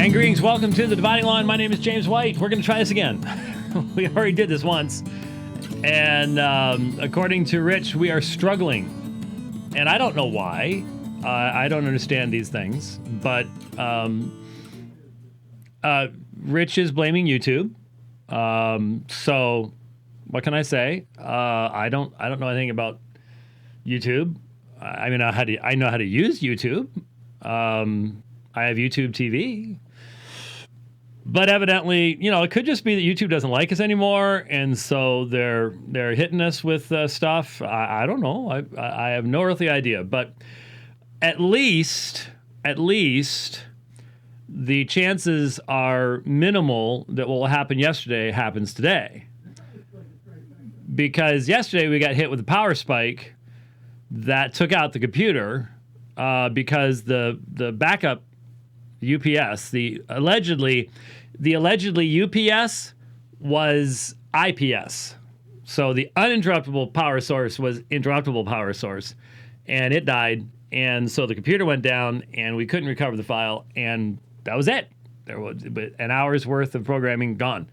And greetings, welcome to the Dividing Line. My name is James White. We're going to try this again. We already did this once. And according to Rich, we are struggling. And I don't know why. I don't understand these things. But Rich is blaming YouTube. So what can I say? I don't know anything about YouTube. I mean, I know how to use YouTube. I have YouTube TV. But evidently, you know, it could just be that YouTube doesn't like us anymore, and so they're hitting us with stuff. I don't know. I have no earthly idea. But at least the chances are minimal that what will happen yesterday happens today. Because yesterday we got hit with a power spike that took out the computer because the backup UPS, the allegedly UPS was IPS. So the uninterruptible power source was interruptible power source, and it died. And so the computer went down, and we couldn't recover the file, and that was it. There was an hour's worth of programming gone,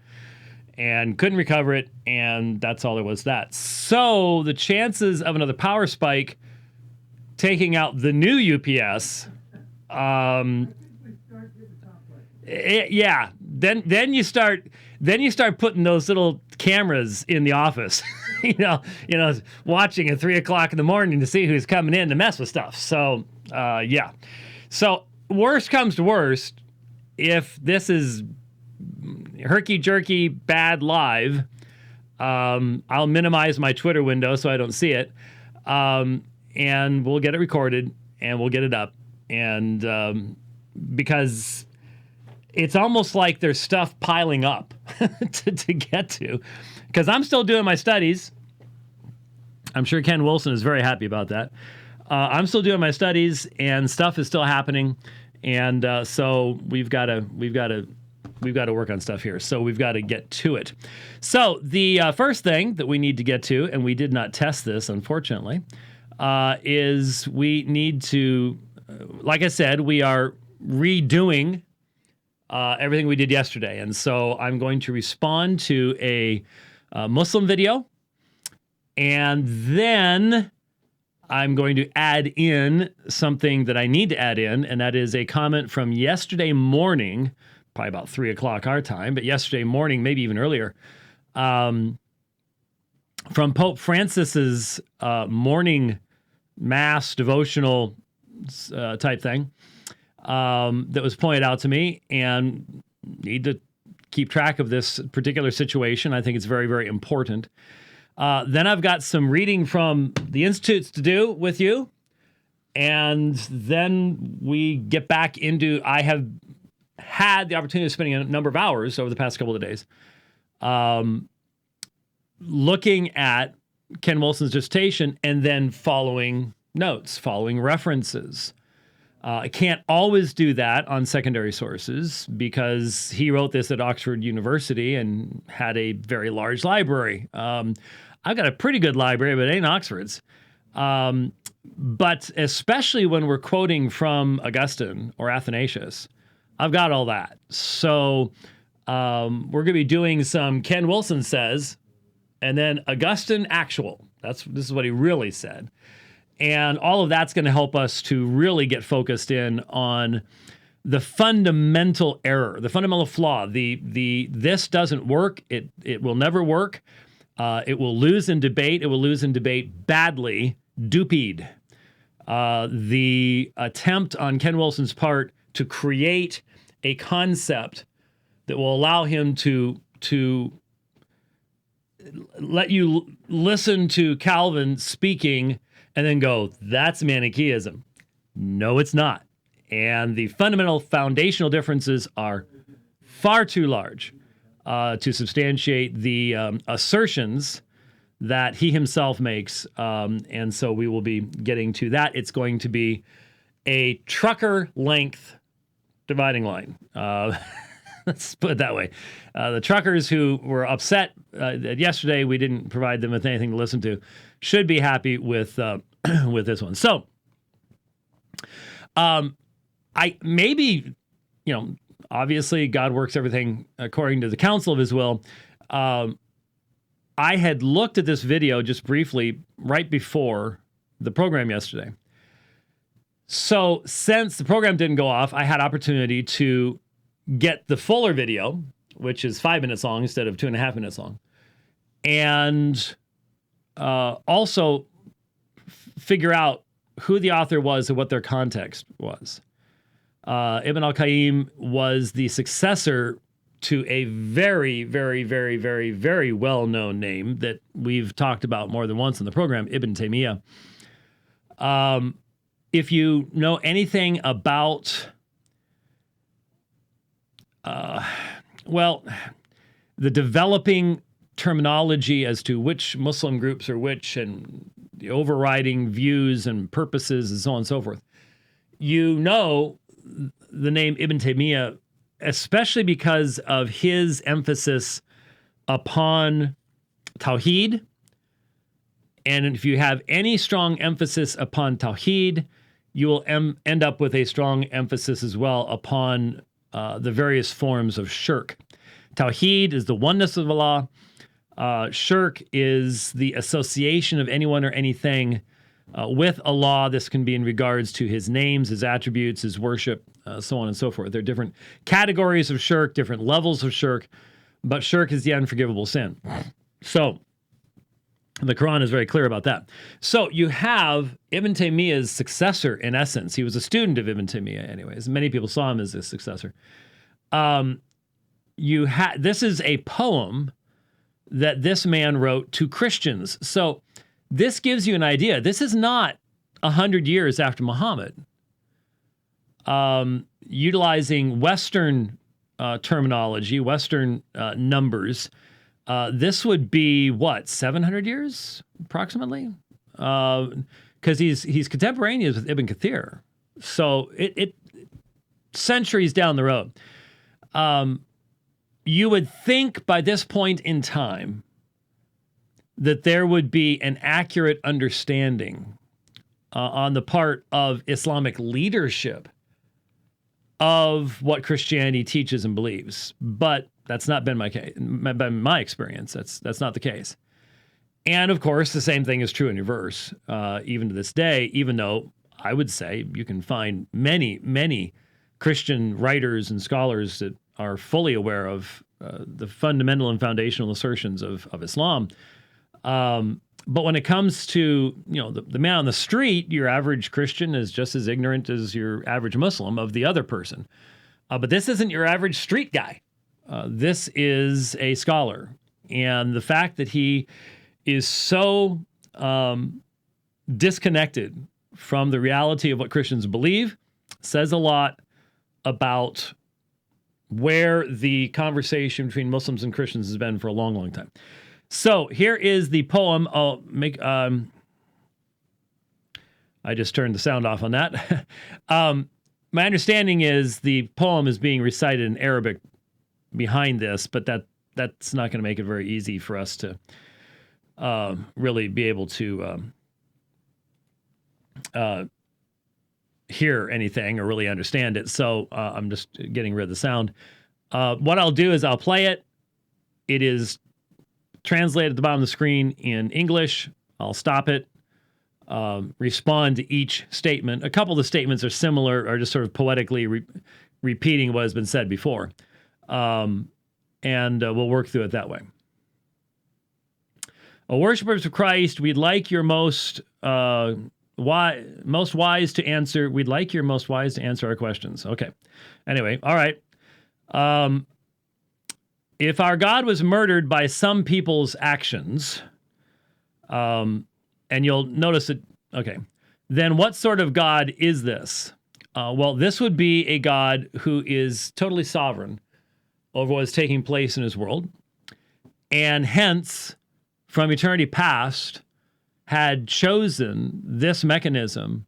and couldn't recover it, and that's all there was to that. So the chances of another power spike taking out the new UPS, then you start putting those little cameras in the office, you know, watching at 3:00 in the morning to see who's coming in to mess with stuff. So yeah. So worst comes to worst, if this is herky-jerky bad live, I'll minimize my Twitter window so I don't see it, and we'll get it recorded and we'll get it up, and because it's almost like there's stuff piling up to get to, because I'm still doing my studies. I'm sure Ken Wilson is very happy about that. I'm still doing my studies, and stuff is still happening, and so we've got to work on stuff here. So we've got to get to it. So the first thing that we need to get to, and we did not test this, unfortunately, is we need to, like I said, we are redoing everything we did yesterday. And so I'm going to respond to a Muslim video, and then I'm going to add in something that I need to add in, and that is a comment from yesterday morning, probably about 3:00 our time, but yesterday morning, maybe even earlier, from Pope Francis's morning mass devotional type thing. That was pointed out to me, and need to keep track of this particular situation. I think it's very, very important. Then I've got some reading from the Institutes to do with you, and then we get back into, I have had the opportunity of spending a number of hours over the past couple of days looking at Ken Wilson's dissertation and then following notes, following references. I can't always do that on secondary sources because he wrote this at Oxford University and had a very large library. I've got a pretty good library, but it ain't Oxford's. But especially when we're quoting from Augustine or Athanasius, I've got all that. So we're going to be doing some Ken Wilson says, and then Augustine actual. This is what he really said. And all of that's going to help us to really get focused in on the fundamental error, the fundamental flaw. This doesn't work. It will never work. It will lose in debate. It will lose in debate badly. DuPeD, the attempt on Ken Wilson's part to create a concept that will allow him to let you listen to Calvin speaking and then go, that's Manichaeism. No, it's not. And the fundamental foundational differences are far too large to substantiate the assertions that he himself makes. And so we will be getting to that. It's going to be a trucker length dividing line. Let's put it that way. The truckers who were upset that yesterday we didn't provide them with anything to listen to should be happy with with this one. So I maybe, Obviously, God works everything according to the counsel of his will. I had looked at this video just briefly right before the program yesterday. So since the program didn't go off, I had opportunity to get the fuller video, which is 5 minutes long instead of 2.5 minutes long. And also figure out who the author was and what their context was. Ibn al-Qayyim was the successor to a very, very, very, very, very well-known name that we've talked about more than once in the program, Ibn Taymiyyah. If you know anything about, the developing terminology as to which Muslim groups are which and the overriding views and purposes and so on and so forth, you know the name Ibn Taymiyyah, especially because of his emphasis upon Tawheed. And if you have any strong emphasis upon Tawheed, you will end up with a strong emphasis as well upon the various forms of shirk. Tawheed is the oneness of Allah. Shirk is the association of anyone or anything with Allah. This can be in regards to his names, his attributes, his worship, so on and so forth. There are different categories of shirk, different levels of shirk, but shirk is the unforgivable sin. So the Quran is very clear about that. So you have Ibn Taymiyyah's successor, in essence. He was a student of Ibn Taymiyyah anyways. Many people saw him as his successor. This is a poem that this man wrote to Christians. So this gives you an idea. This is not 100 years after Muhammad. Utilizing Western terminology, Western numbers, this would be, 700 years approximately? Because he's contemporaneous with Ibn Kathir. So it centuries down the road. You would think by this point in time that there would be an accurate understanding on the part of Islamic leadership of what Christianity teaches and believes. But that's not been my experience. That's not the case. And of course, the same thing is true in reverse, even to this day, even though I would say you can find many, many Christian writers and scholars that are fully aware of the fundamental and foundational assertions of Islam. But when it comes to, the man on the street, your average Christian is just as ignorant as your average Muslim of the other person. But this isn't your average street guy. This is a scholar. And the fact that he is so disconnected from the reality of what Christians believe says a lot about where the conversation between Muslims and Christians has been for a long, long time. So here is the poem. I just turned the sound off on that. My understanding is the poem is being recited in Arabic behind this, but that's not going to make it very easy for us to really be able to hear anything or really understand it. So I'm just getting rid of the sound. What I'll do is I'll play it. It is translated at the bottom of the screen in English. I'll stop it, respond to each statement. A couple of the statements are similar or just sort of poetically repeating what has been said before. And we'll work through it that way. Worshippers of Christ, we'd like your most wise to answer. We'd like your most wise to answer our questions. Okay. Anyway, all right. If our God was murdered by some people's actions, and you'll notice it, okay, then what sort of God is this? Well, this would be a God who is totally sovereign over what is taking place in his world, and hence, from eternity past, had chosen this mechanism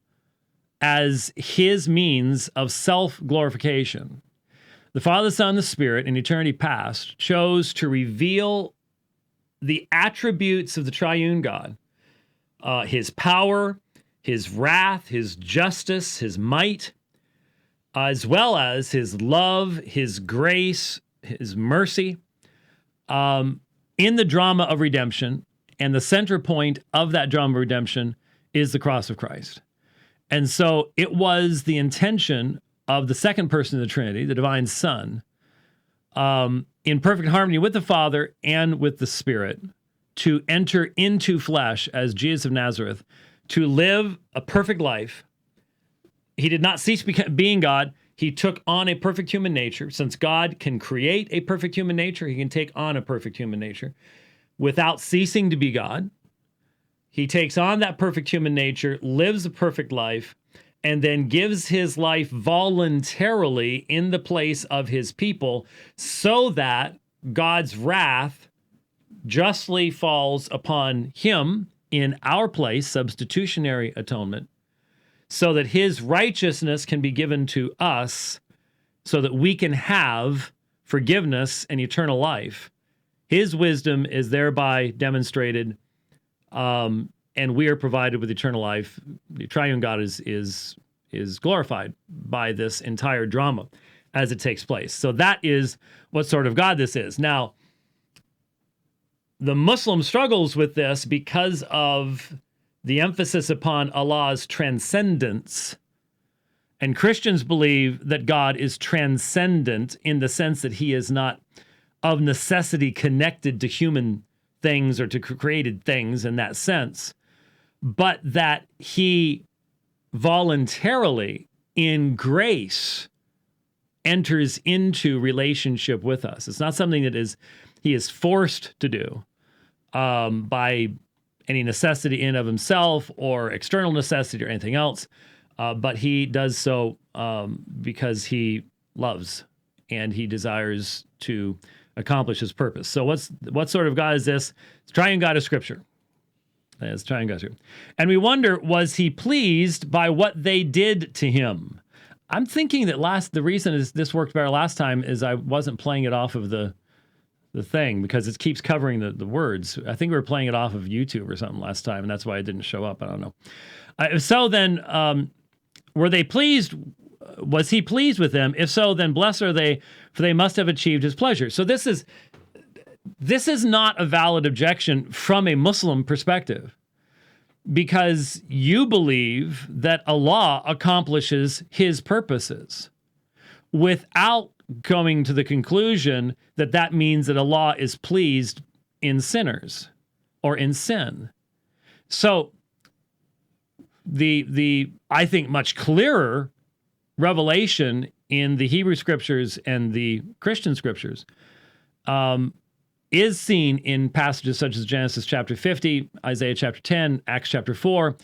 as his means of self-glorification. The Father, Son, and the Spirit in eternity past chose to reveal the attributes of the triune God, his power, his wrath, his justice, his might, as well as his love, his grace, his mercy, in the drama of redemption. And the center point of that drama of redemption is the cross of Christ. And so it was the intention of the second person of the Trinity, the divine Son, in perfect harmony with the Father and with the Spirit, to enter into flesh as Jesus of Nazareth, to live a perfect life. He did not cease being God. He took on a perfect human nature. Since God can create a perfect human nature, he can take on a perfect human nature without ceasing to be God. He takes on that perfect human nature, lives a perfect life, and then gives his life voluntarily in the place of his people so that God's wrath justly falls upon him in our place, substitutionary atonement, so that his righteousness can be given to us so that we can have forgiveness and eternal life. His wisdom is thereby demonstrated, and we are provided with eternal life. The triune God is glorified by this entire drama as it takes place. So that is what sort of God this is. Now, the Muslim struggles with this because of the emphasis upon Allah's transcendence. And Christians believe that God is transcendent in the sense that he is not of necessity connected to human things or to created things in that sense, but that he voluntarily, in grace, enters into relationship with us. It's not something that he is forced to do by any necessity in of himself or external necessity or anything else, but he does so because he loves and he desires to accomplish his purpose. So what sort of God is this? It's triune God of Scripture. It's triune God of Scripture. And we wonder, was he pleased by what they did to him? I'm thinking that the reason is this worked better last time is I wasn't playing it off of the thing because it keeps covering the words. I think we were playing it off of YouTube or something last time, and that's why it didn't show up. I don't know. So then, were they pleased? Was he pleased with them? If so, then blessed are they, for they must have achieved his pleasure. So this is not a valid objection from a Muslim perspective, because you believe that Allah accomplishes his purposes without coming to the conclusion that that means that Allah is pleased in sinners or in sin. So the I think much clearer revelation in the Hebrew scriptures and the Christian scriptures is seen in passages such as Genesis chapter 50, Isaiah chapter 10, Acts chapter 4,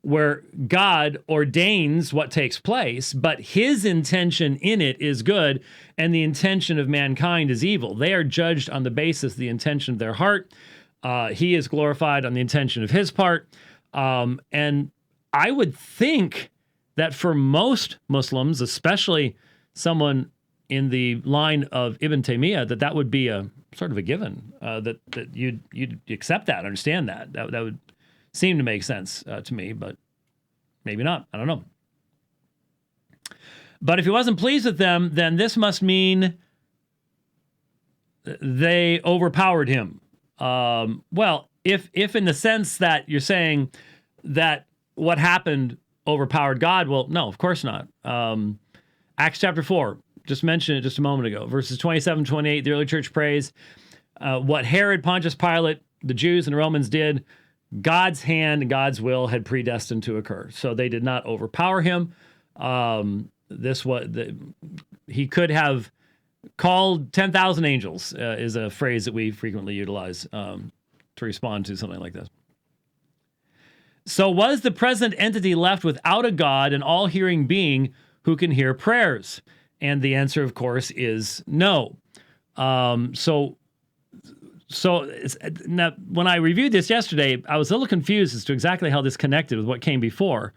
where God ordains what takes place, but his intention in it is good, and the intention of mankind is evil. They are judged on the basis of the intention of their heart. He is glorified on the intention of his part. And I would think that for most Muslims, especially someone in the line of Ibn Taymiyyah, that would be a sort of a given, that you'd accept that, understand that. That would seem to make sense to me, but maybe not. I don't know. But if he wasn't pleased with them, then this must mean they overpowered him. Well, if in the sense that you're saying that what happened overpowered God, well, no, of course not. Acts chapter 4, just mentioned it just a moment ago, verses 27, 28, the early church prays what Herod, Pontius Pilate, the Jews and the Romans did, God's hand and God's will had predestined to occur. So they did not overpower him. He could have called 10,000 angels, is a phrase that we frequently utilize to respond to something like this. So was the present entity left without a God, an all-hearing being who can hear prayers? And the answer, of course, is no. Now, when I reviewed this yesterday, I was a little confused as to exactly how this connected with what came before,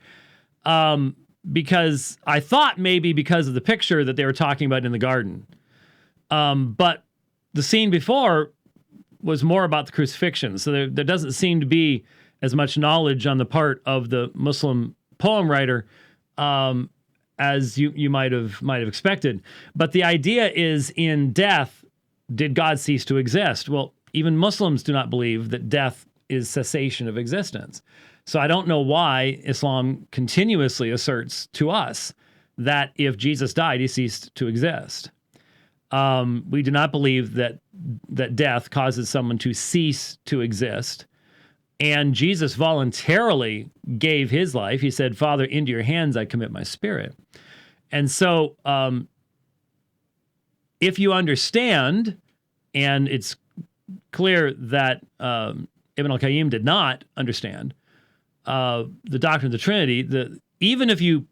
because I thought maybe because of the picture that they were talking about in the garden. But the scene before was more about the crucifixion, so there doesn't seem to be as much knowledge on the part of the Muslim poem writer as you might have expected. But the idea is, in death, did God cease to exist? Well, even Muslims do not believe that death is cessation of existence. So I don't know why Islam continuously asserts to us that if Jesus died, he ceased to exist. We do not believe that death causes someone to cease to exist. And Jesus voluntarily gave his life. He said, Father, into your hands I commit my spirit. And so if you understand, and it's clear that Ibn al-Qayyim did not understand the doctrine of the Trinity, even if you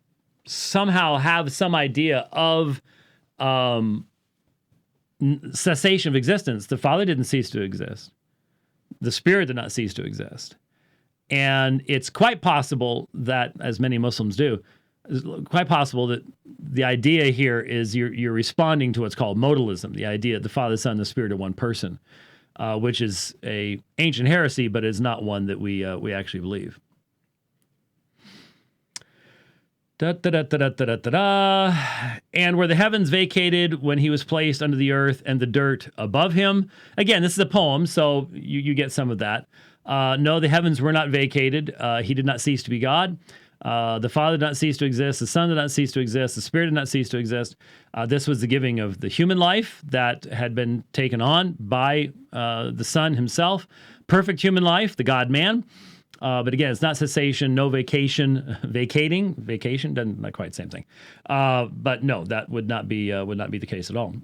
somehow have some idea of cessation of existence, the Father didn't cease to exist. The Spirit did not cease to exist. And it's quite possible that, as many Muslims do, it's quite possible that the idea here is you're responding to what's called modalism, the idea that the Father, Son, and the Spirit are one person, which is a ancient heresy, but is not one that we actually believe. And were the heavens vacated when he was placed under the earth and the dirt above him? Again, this is a poem, so you get some of that. No, the heavens were not vacated. He did not cease to be God. The Father did not cease to exist. The Son did not cease to exist. The Spirit did not cease to exist. This was the giving of the human life that had been taken on by the Son himself. Perfect human life, the God-man. But again, it's not cessation, no vacation, vacation, not quite the same thing. But no, that would not be the case at all.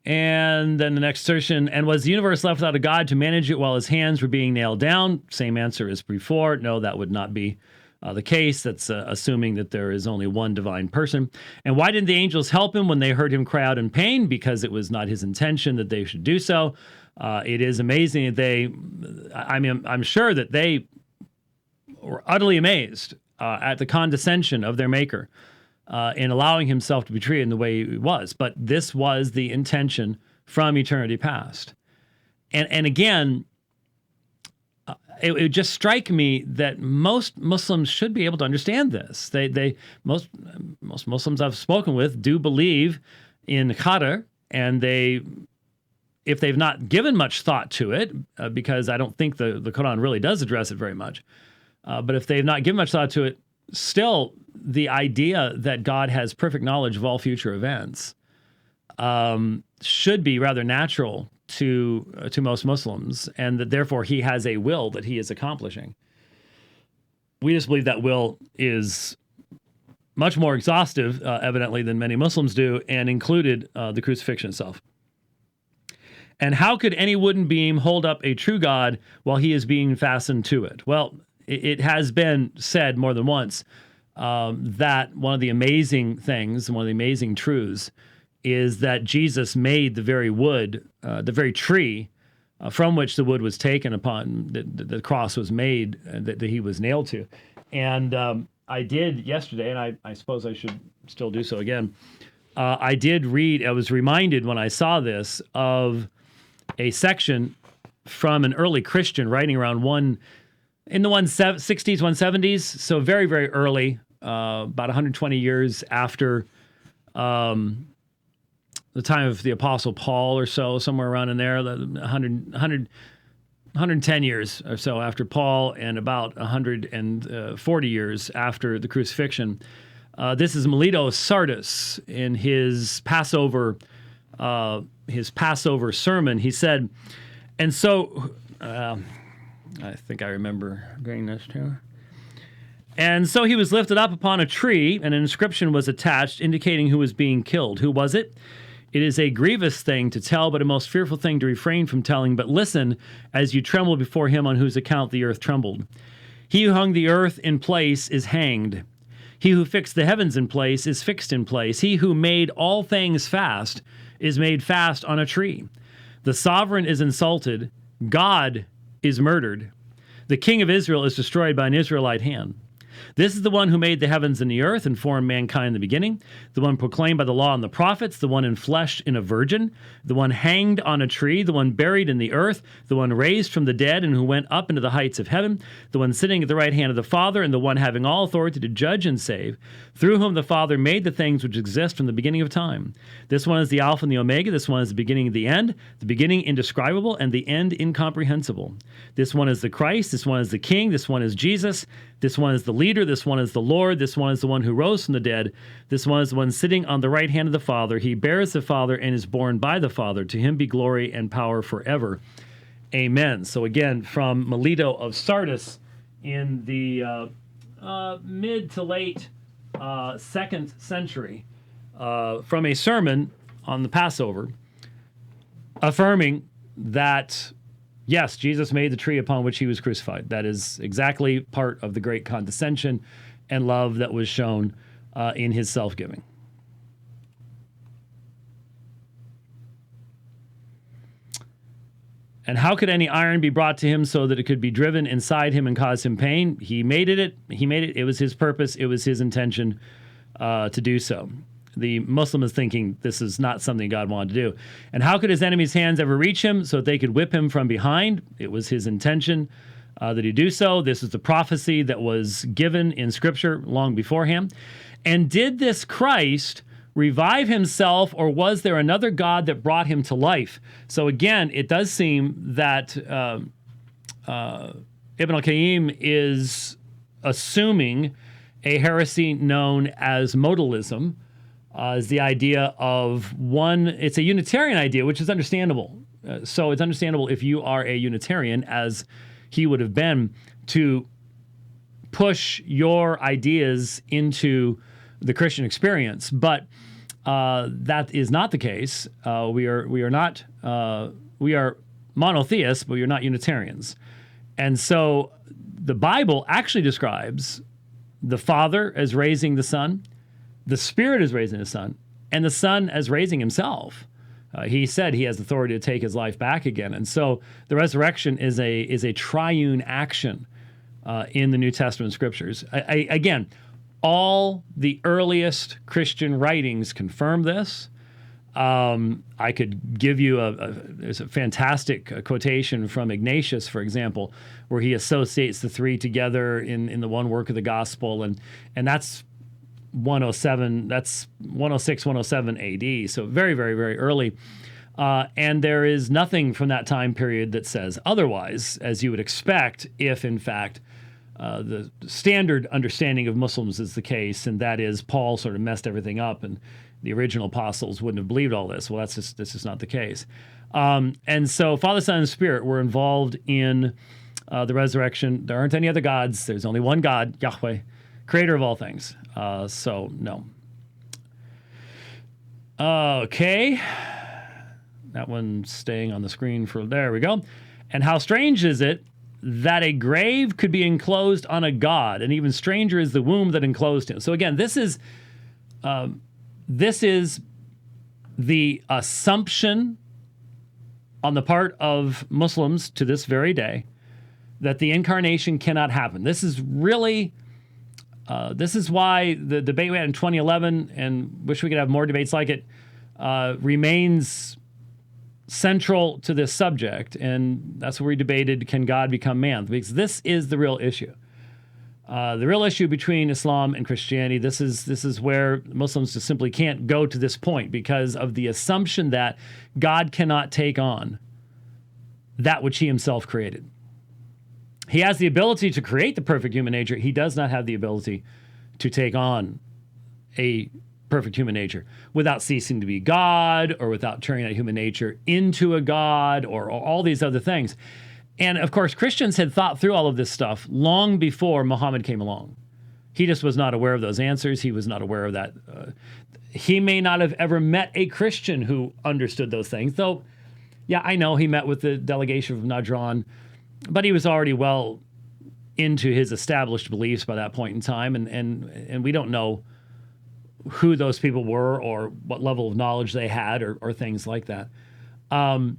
And then the next assertion, and was the universe left without a God to manage it while his hands were being nailed down? Same answer as before. No, that would not be the case. That's assuming that there is only one divine person. And why didn't the angels help him when they heard him cry out in pain? Because it was not his intention that they should do so. It is amazing that I'm sure that they were utterly amazed at the condescension of their maker in allowing himself to be treated in the way he was. But this was the intention from eternity past. And again, it would just strike me that most Muslims should be able to understand this. Most Muslims I've spoken with do believe in qadar, and if they've not given much thought to it, because I don't think the Quran really does address it very much, but if they've not given much thought to it, still the idea that God has perfect knowledge of all future events should be rather natural to most Muslims, and that therefore he has a will that he is accomplishing. We just believe that will is much more exhaustive, evidently, than many Muslims do, and included the crucifixion itself. And how could any wooden beam hold up a true God while he is being fastened to it? Well, it has been said more than once that one of the amazing things, one of the amazing truths, is that Jesus made the very wood, the very tree from which the wood was taken upon, the cross was made, that he was nailed to. And I did yesterday, and I suppose I should still do so again, I did read, I was reminded when I saw this of a section from an early Christian writing around in the 160s, 170s, so very, very early, about 120 years after the time of the Apostle Paul or so, somewhere around in there, 110 years or so after Paul, and about 140 years after the crucifixion. This is Melito of Sardis in his Passover sermon. He said, and so, I think I remember getting this too. And so he was lifted up upon a tree, and an inscription was attached indicating who was being killed. Who was it? It is a grievous thing to tell, but a most fearful thing to refrain from telling. But listen, as you tremble before him on whose account the earth trembled. He who hung the earth in place is hanged. He who fixed the heavens in place is fixed in place. He who made all things fast is made fast on a tree. The sovereign is insulted. God is murdered. The king of Israel is destroyed by an Israelite hand. This is the one who made the heavens and the earth and formed mankind in the beginning, the one proclaimed by the law and the prophets, the one enfleshed in a virgin, the one hanged on a tree, the one buried in the earth, the one raised from the dead and who went up into the heights of heaven, the one sitting at the right hand of the Father, and the one having all authority to judge and save, through whom the Father made the things which exist from the beginning of time. This one is the Alpha and the Omega, this one is the beginning and the end, the beginning indescribable and the end incomprehensible. This one is the Christ, this one is the King, this one is Jesus, this one is the leader, this one is the Lord, this one is the one who rose from the dead, this one is the one sitting on the right hand of the Father. He bears the Father and is born by the Father. To him be glory and power forever. Amen. So again, from Melito of Sardis in the mid to late 2nd century, from a sermon on the Passover, affirming that yes, Jesus made the tree upon which he was crucified. That is exactly part of the great condescension and love that was shown in his self-giving. And how could any iron be brought to him so that it could be driven inside him and cause him pain? He made it. It was his purpose. It was his intention to do so. The Muslim is thinking this is not something God wanted to do. And how could his enemies' hands ever reach him so that they could whip him from behind? It was his intention that he do so. This is the prophecy that was given in Scripture long beforehand. And did this Christ revive himself, or was there another God that brought him to life? So again, it does seem that Ibn al-Qayyim is assuming a heresy known as modalism, is the idea of one, it's a Unitarian idea, which is understandable. So it's understandable if you are a Unitarian, as he would have been, to push your ideas into the Christian experience. But that is not the case. We are monotheists, but we are not Unitarians. And so the Bible actually describes the Father as raising the Son, the Spirit as raising the Son, and the Son as raising himself. He said he has authority to take his life back again. And so the resurrection is a triune action in the New Testament scriptures. Again, all the earliest Christian writings confirm this. I could give you there's a fantastic quotation from Ignatius, for example, where he associates the three together in the one work of the gospel, and that's 107, that's 106, 107 AD, so very, very, very early. And there is nothing from that time period that says otherwise, as you would expect if, in fact, the standard understanding of Muslims is the case, and that is Paul sort of messed everything up, and the original apostles wouldn't have believed all this. Well, this is not the case. And so Father, Son, and Spirit were involved in the resurrection. There aren't any other gods. There's only one God, Yahweh, creator of all things. So, no. Okay. That one's staying on the screen for, there we go. And how strange is it that a grave could be enclosed on a god, and even stranger is the womb that enclosed him. So again, this is the assumption on the part of Muslims to this very day that the incarnation cannot happen. This is really, this is why the debate we had in 2011, and wish we could have more debates like it, remains central to this subject, and that's where we debated, can God become man? Because this is the real issue. The real issue between Islam and Christianity, this is where Muslims just simply can't go to this point because of the assumption that God cannot take on that which he himself created. He has the ability to create the perfect human nature. He does not have the ability to take on a perfect human nature without ceasing to be God, or without turning that human nature into a God, or all these other things. And of course, Christians had thought through all of this stuff long before Muhammad came along. He just was not aware of those answers. He was not aware of that. He may not have ever met a Christian who understood those things, though, yeah, I know he met with the delegation from Najran, but he was already well into his established beliefs by that point in time, and we don't know who those people were or what level of knowledge they had, or things like that. And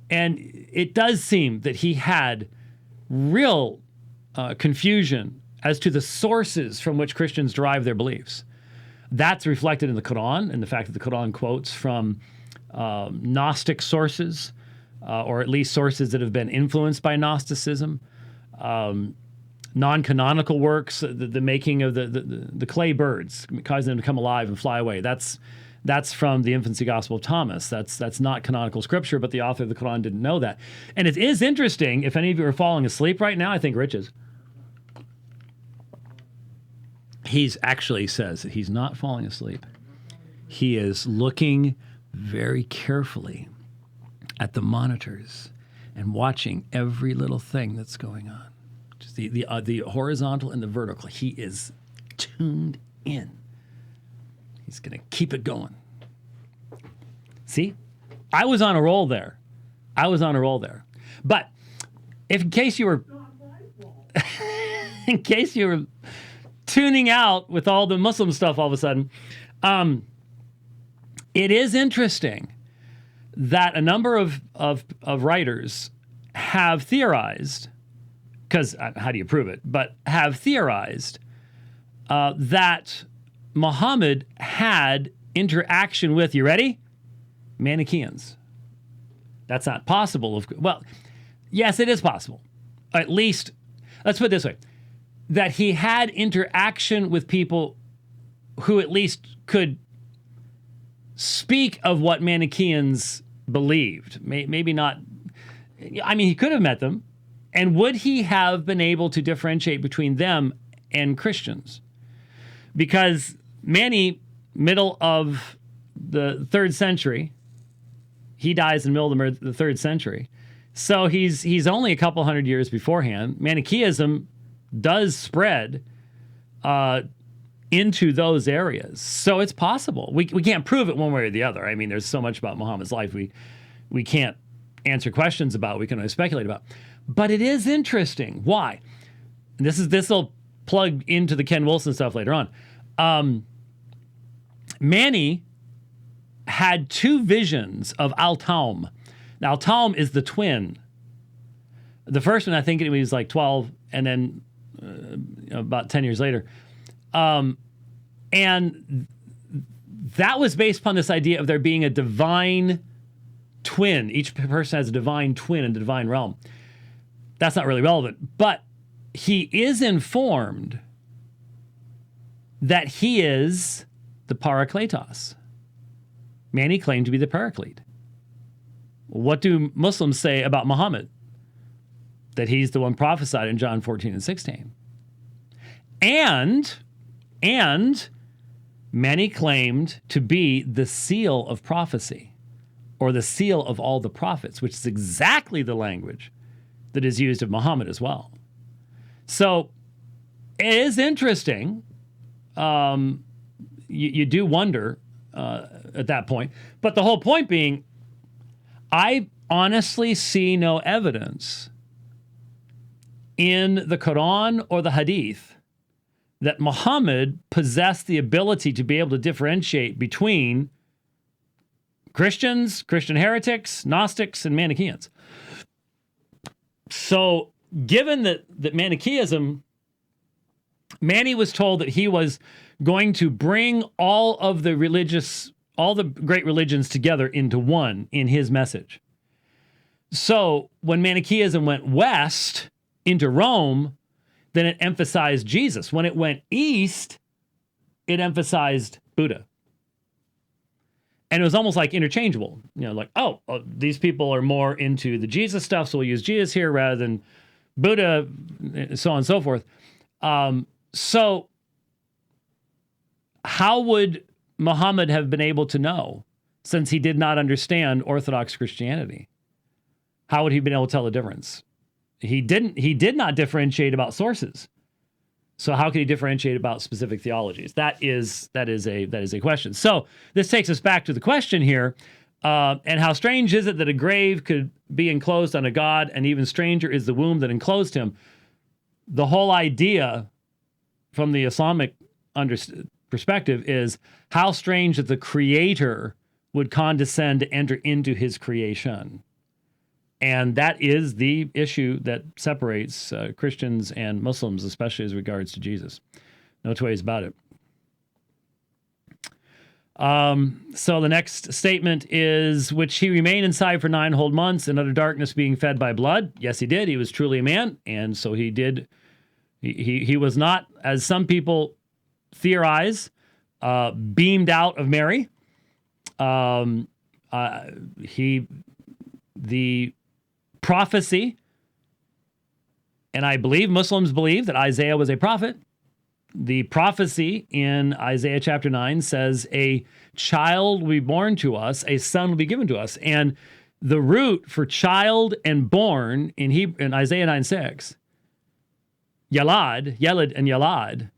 it does seem that he had real confusion as to the sources from which Christians derive their beliefs. That's reflected in the Quran, and the fact that the Quran quotes from Gnostic sources, or at least sources that have been influenced by Gnosticism. Non-canonical works, the making of the clay birds, causing them to come alive and fly away. That's from the infancy gospel of Thomas. That's not canonical scripture, but the author of the Quran didn't know that. And it is interesting, if any of you are falling asleep right now, I think Rich is. He's actually says that he's not falling asleep. He is looking very carefully at the monitors and watching every little thing that's going on. Just the horizontal and the vertical. He is tuned in. He's going to keep it going. See? I was on a roll there. But in case you were tuning out with all the Muslim stuff all of a sudden, it is interesting that a number of writers have theorized, because how do you prove it, but have theorized that Muhammad had interaction with, you ready? Manichaeans. That's not possible. Well, yes, it is possible. At least, let's put it this way, that he had interaction with people who at least could speak of what Manichaeans believed. Maybe not, I mean, he could have met them. And would he have been able to differentiate between them and Christians? Because Mani, middle of the 3rd century, he dies in the middle of the 3rd century. So he's only a couple hundred years beforehand. Manichaeism does spread into those areas. So it's possible. We can't prove it one way or the other. I mean, there's so much about Muhammad's life we can't answer questions about. We can only speculate about. But it is interesting. Why? This will plug into the Ken Wilson stuff later on. Mani had 2 visions of al-Taum. Now, al-Taum is the twin. The first one, I think it was like 12, and then about 10 years later. And that was based upon this idea of there being a divine twin. Each person has a divine twin in the divine realm. That's not really relevant, but he is informed that he is the Parakletos. Mani claimed to be the Paraclete. What do Muslims say about Muhammad? That he's the one prophesied in John 14 and 16. And Mani claimed to be the seal of prophecy, or the seal of all the prophets, which is exactly the language that is used of Muhammad as well. So it is interesting. You do wonder at that point. But the whole point being, I honestly see no evidence in the Quran or the Hadith that Muhammad possessed the ability to be able to differentiate between Christians, Christian heretics, Gnostics, and Manichaeans. So, given that Manichaeism, Mani was told that he was going to bring all the great religions together into one in his message. So, when Manichaeism went west into Rome, then it emphasized Jesus. When it went east, it emphasized Buddha. And it was almost like interchangeable. You know, like, these people are more into the Jesus stuff, so we'll use Jesus here rather than Buddha, so on and so forth. So how would Muhammad have been able to know, since he did not understand Orthodox Christianity? How would he have been able to tell the difference? He did not differentiate about sources. So how could he differentiate about specific theologies? That is a question. So this takes us back to the question here. And how strange is it that a grave could be enclosed on a god, and even stranger is the womb that enclosed him? The whole idea from the Islamic perspective is how strange that the Creator would condescend to enter into his creation. And that is the issue that separates Christians and Muslims, especially as regards to Jesus. No two ways about it. So the next statement is, which he remained inside for 9 whole months in utter darkness, being fed by blood. Yes, he did. He was truly a man. And so he did. He was not, as some people theorize, beamed out of Mary. The prophecy, and I believe Muslims believe that Isaiah was a prophet. The prophecy in Isaiah chapter 9 says a child will be born to us, a son will be given to us. And the root for child and born in Isaiah 9:6, Yalad, Yelid and Yalad,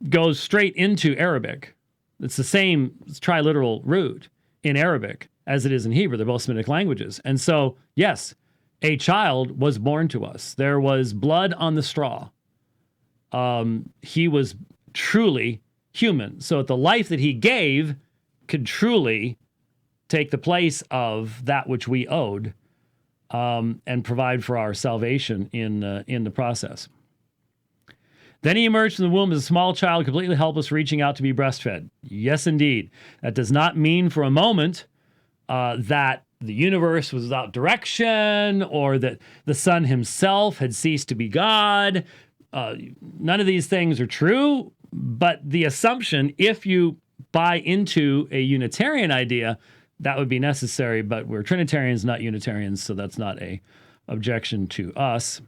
goes straight into Arabic. It's the same triliteral root in Arabic as it is in Hebrew. They're both Semitic languages. And so, yes, a child was born to us. There was blood on the straw. He was truly human. So the life that he gave could truly take the place of that which we owed, and provide for our salvation in the process. Then he emerged from the womb as a small child, completely helpless, reaching out to be breastfed. Yes, indeed. That does not mean for a moment that the universe was without direction or that the Son himself had ceased to be God. None of these things are true, but the assumption, if you buy into a Unitarian idea, that would be necessary, but we're Trinitarians, not Unitarians, so that's not a objection to us.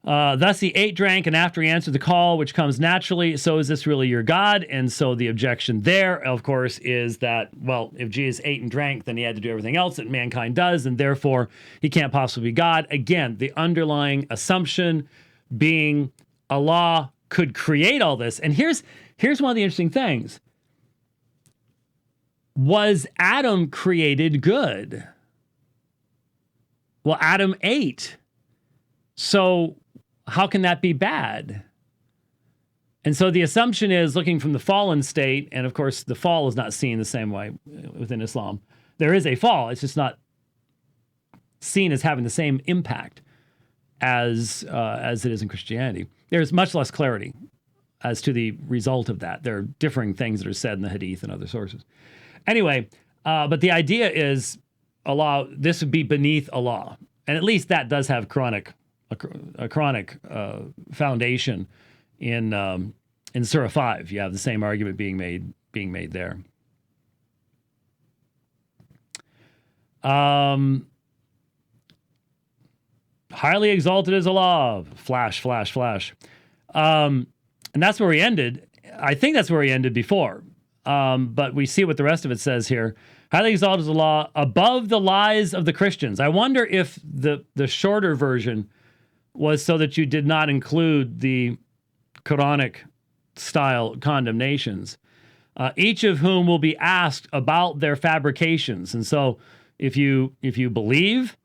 Thus he ate, drank, and after he answered the call, which comes naturally, so is this really your God? And so the objection there, of course, is that, well, if Jesus ate and drank, then he had to do everything else that mankind does, and therefore he can't possibly be God. Again, the underlying assumption being Allah could create all this. And here's one of the interesting things. Was Adam created good? Well, Adam ate. So how can that be bad? And so the assumption is, looking from the fallen state, and of course the fall is not seen the same way within Islam. There is a fall, it's just not seen as having the same impact as it is in Christianity. There's much less clarity as to the result of that. There are differing things that are said in the Hadith and other sources. Anyway, but the idea is Allah, this would be beneath Allah. And at least that does have a chronic foundation in Surah 5. You have the same argument being made there. Highly exalted is Allah. Flash, flash, flash. And that's where he ended. I think that's where he ended before. But we see what the rest of it says here. Highly exalted is Allah above the lies of the Christians. I wonder if the shorter version was so that you did not include the Quranic style condemnations, each of whom will be asked about their fabrications. And so if you believe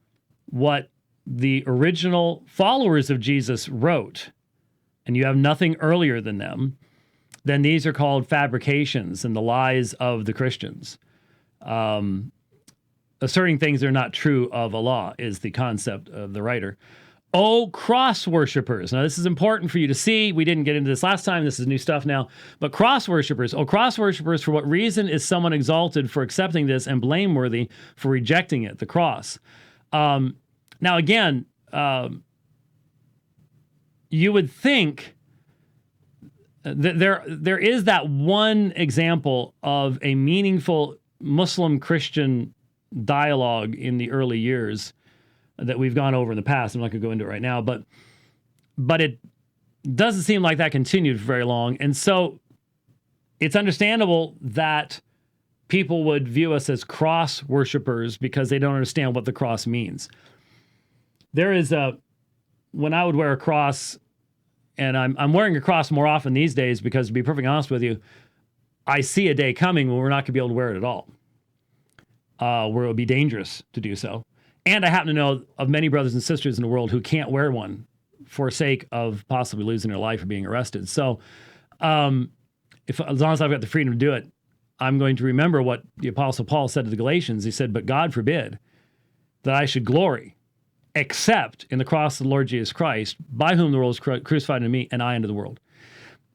what the original followers of Jesus wrote, and you have nothing earlier than them, then these are called fabrications and the lies of the Christians. Asserting things that are not true of Allah is the concept of the writer. Oh, cross worshippers. Now, this is important for you to see. We didn't get into this last time. This is new stuff now. But cross worshippers. Oh, cross worshippers, for what reason is someone exalted for accepting this and blameworthy for rejecting it, the cross? Now, again, you would think that there is that one example of a meaningful Muslim-Christian dialogue in the early years that we've gone over in the past. I'm not going to go into it right now, but it doesn't seem like that continued for very long. And so it's understandable that people would view us as cross worshipers because they don't understand what the cross means. There is when I would wear a cross, and I'm wearing a cross more often these days because, to be perfectly honest with you, I see a day coming when we're not going to be able to wear it at all, where it would be dangerous to do so. And I happen to know of many brothers and sisters in the world who can't wear one for sake of possibly losing their life or being arrested. So as long as I've got the freedom to do it, I'm going to remember what the Apostle Paul said to the Galatians. He said, "But God forbid that I should glory except in the cross of the Lord Jesus Christ, by whom the world is crucified unto me, and I unto the world."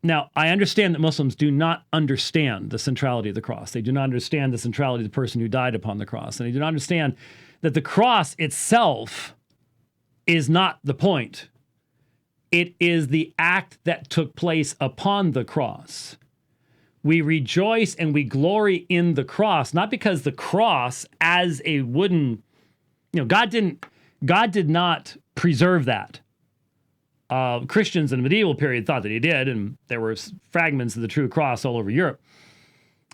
Now, I understand that Muslims do not understand the centrality of the cross. They do not understand the centrality of the person who died upon the cross. And they do not understand that the cross itself is not the point. It is the act that took place upon the cross. We rejoice and we glory in the cross, not because the cross as a wooden, God did not preserve that. Christians in the medieval period thought that he did, and there were fragments of the true cross all over Europe.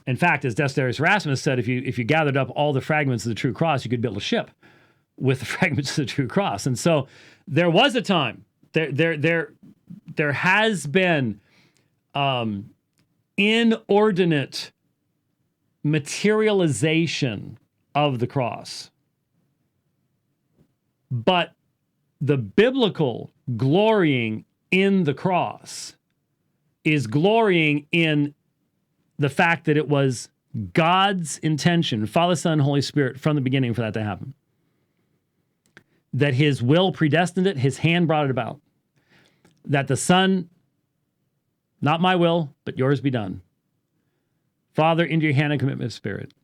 In fact, as Desiderius Erasmus said, if you gathered up all the fragments of the true cross, you could build a ship with the fragments of the true cross. And so there was a time, there has been inordinate materialization of the cross. But the biblical glorying in the cross is glorying in the fact that it was God's intention, Father, Son, Holy Spirit, from the beginning for that to happen. That his will predestined it, his hand brought it about. That the Son, not my will, but yours be done. Father, into your hand I commit my spirit.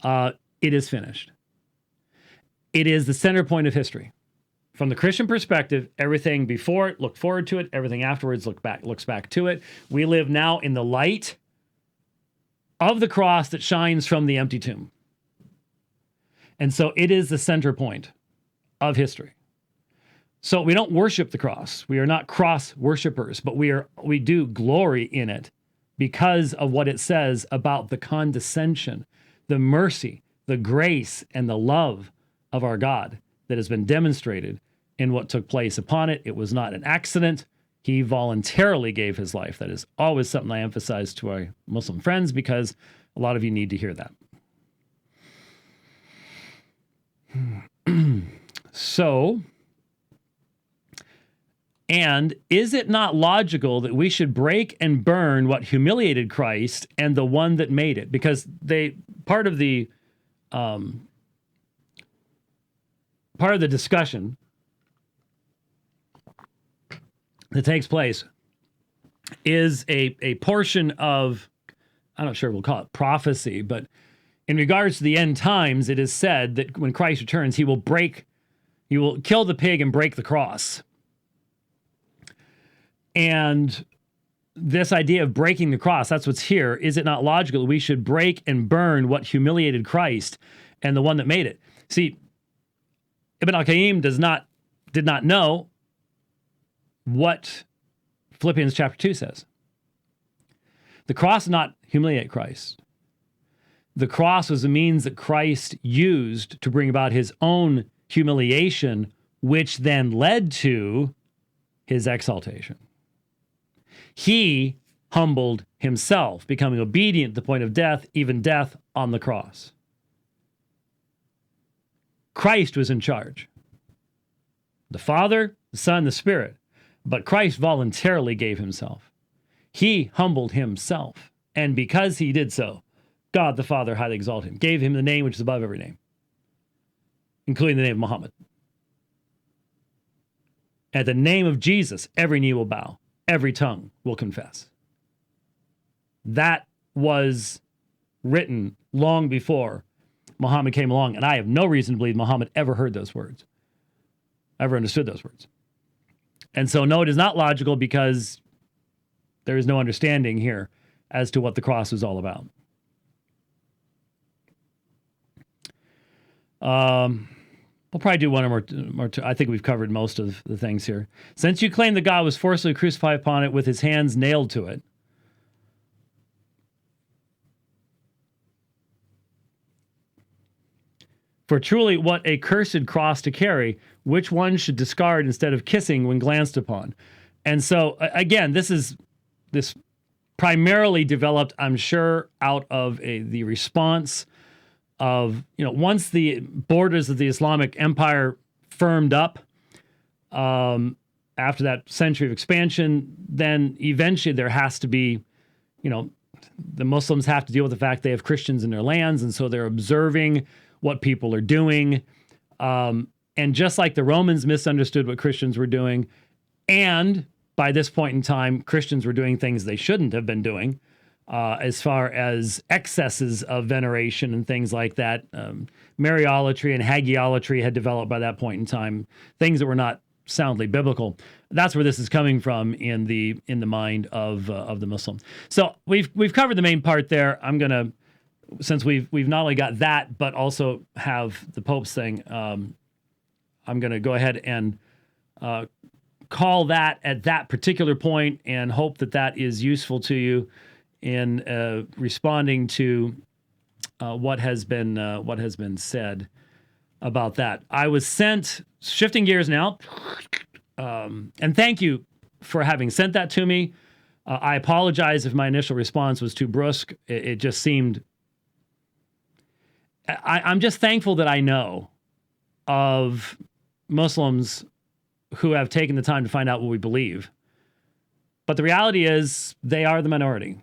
It is finished. It is the center point of history. From the Christian perspective, everything before it, look forward to it. Everything afterwards, looks back to it. We live now in the light of the cross that shines from the empty tomb. And so it is the center point of history. So we don't worship the cross. We are not cross worshipers, but we do glory in it because of what it says about the condescension, the mercy, the grace, and the love of our God that has been demonstrated in what took place upon it. It was not an accident. He voluntarily gave his life. That is always something I emphasize to our Muslim friends because a lot of you need to hear that. So, and is it not logical that we should break and burn what humiliated Christ and the one that made it? Because part of the discussion that takes place is a portion of, I'm not sure we'll call it prophecy, but in regards to the end times, it is said that when Christ returns, he will kill the pig and break the cross. And this idea of breaking the cross, that's what's here. Is it not logical that we should break and burn what humiliated Christ and the one that made it? See, Ibn al-Qayyim did not know what Philippians chapter 2 says. The cross did not humiliate Christ. The cross was a means that Christ used to bring about his own humiliation, which then led to his exaltation. He humbled himself, becoming obedient to the point of death, even death on the cross. Christ was in charge. The Father, the Son, the Spirit. But Christ voluntarily gave himself. He humbled himself. And because he did so, God the Father highly exalted him, gave him the name which is above every name, including the name of Muhammad. At the name of Jesus, every knee will bow, every tongue will confess. That was written long before Muhammad came along, and I have no reason to believe Muhammad ever heard those words, ever understood those words. And so, no, it is not logical because there is no understanding here as to what the cross was all about. We'll probably do one or more. I think we've covered most of the things here. Since you claim that God was forcibly crucified upon it with his hands nailed to it, for truly what a cursed cross to carry, which one should discard instead of kissing when glanced upon. And so, again, this primarily developed, I'm sure, out of the response of, once the borders of the Islamic Empire firmed up, after that century of expansion, then eventually there has to be, fact. The Muslims have to deal with the fact they have Christians in their lands, and so they're observing what people are doing. And just like the Romans misunderstood what Christians were doing, and by this point in time, Christians were doing things they shouldn't have been doing, as far as excesses of veneration and things like that. Mariolatry and hagiolatry had developed by that point in time, things that were not soundly biblical. That's where this is coming from in the mind of the Muslim. So we've covered the main part there. I'm gonna, since we've not only got that but also have the Pope's thing. I'm gonna go ahead and call that at that particular point and hope that that is useful to you in responding to what has been said about that. I was sent, shifting gears now, and thank you for having sent that to me. I apologize if my initial response was too brusque. It just seemed, I'm just thankful that I know of Muslims who have taken the time to find out what we believe. But the reality is they are the minority.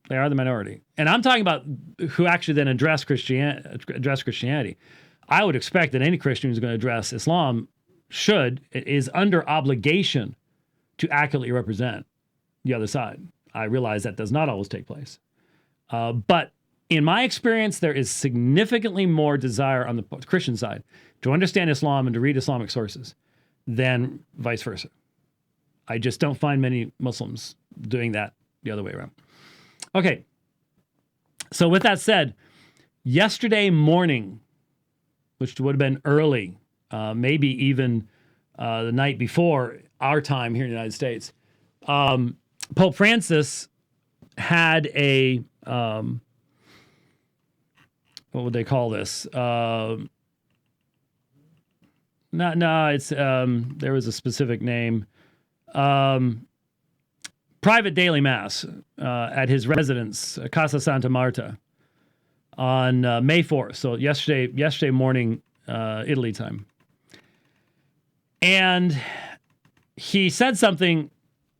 They are the minority. And I'm talking about who actually then address Christianity. I would expect that any Christian who's going to address Islam is under obligation to accurately represent the other side. I realize that does not always take place. But in my experience, there is significantly more desire on the Christian side to understand Islam and to read Islamic sources than vice versa. I just don't find many Muslims doing that the other way around. Okay. So with that said, yesterday morning, which would have been early, maybe even the night before our time here in the United States, Pope Francis had a, what would they call this? There was a specific name. Private daily mass at his residence, Casa Santa Marta, on May 4th. So yesterday morning, Italy time. And he said something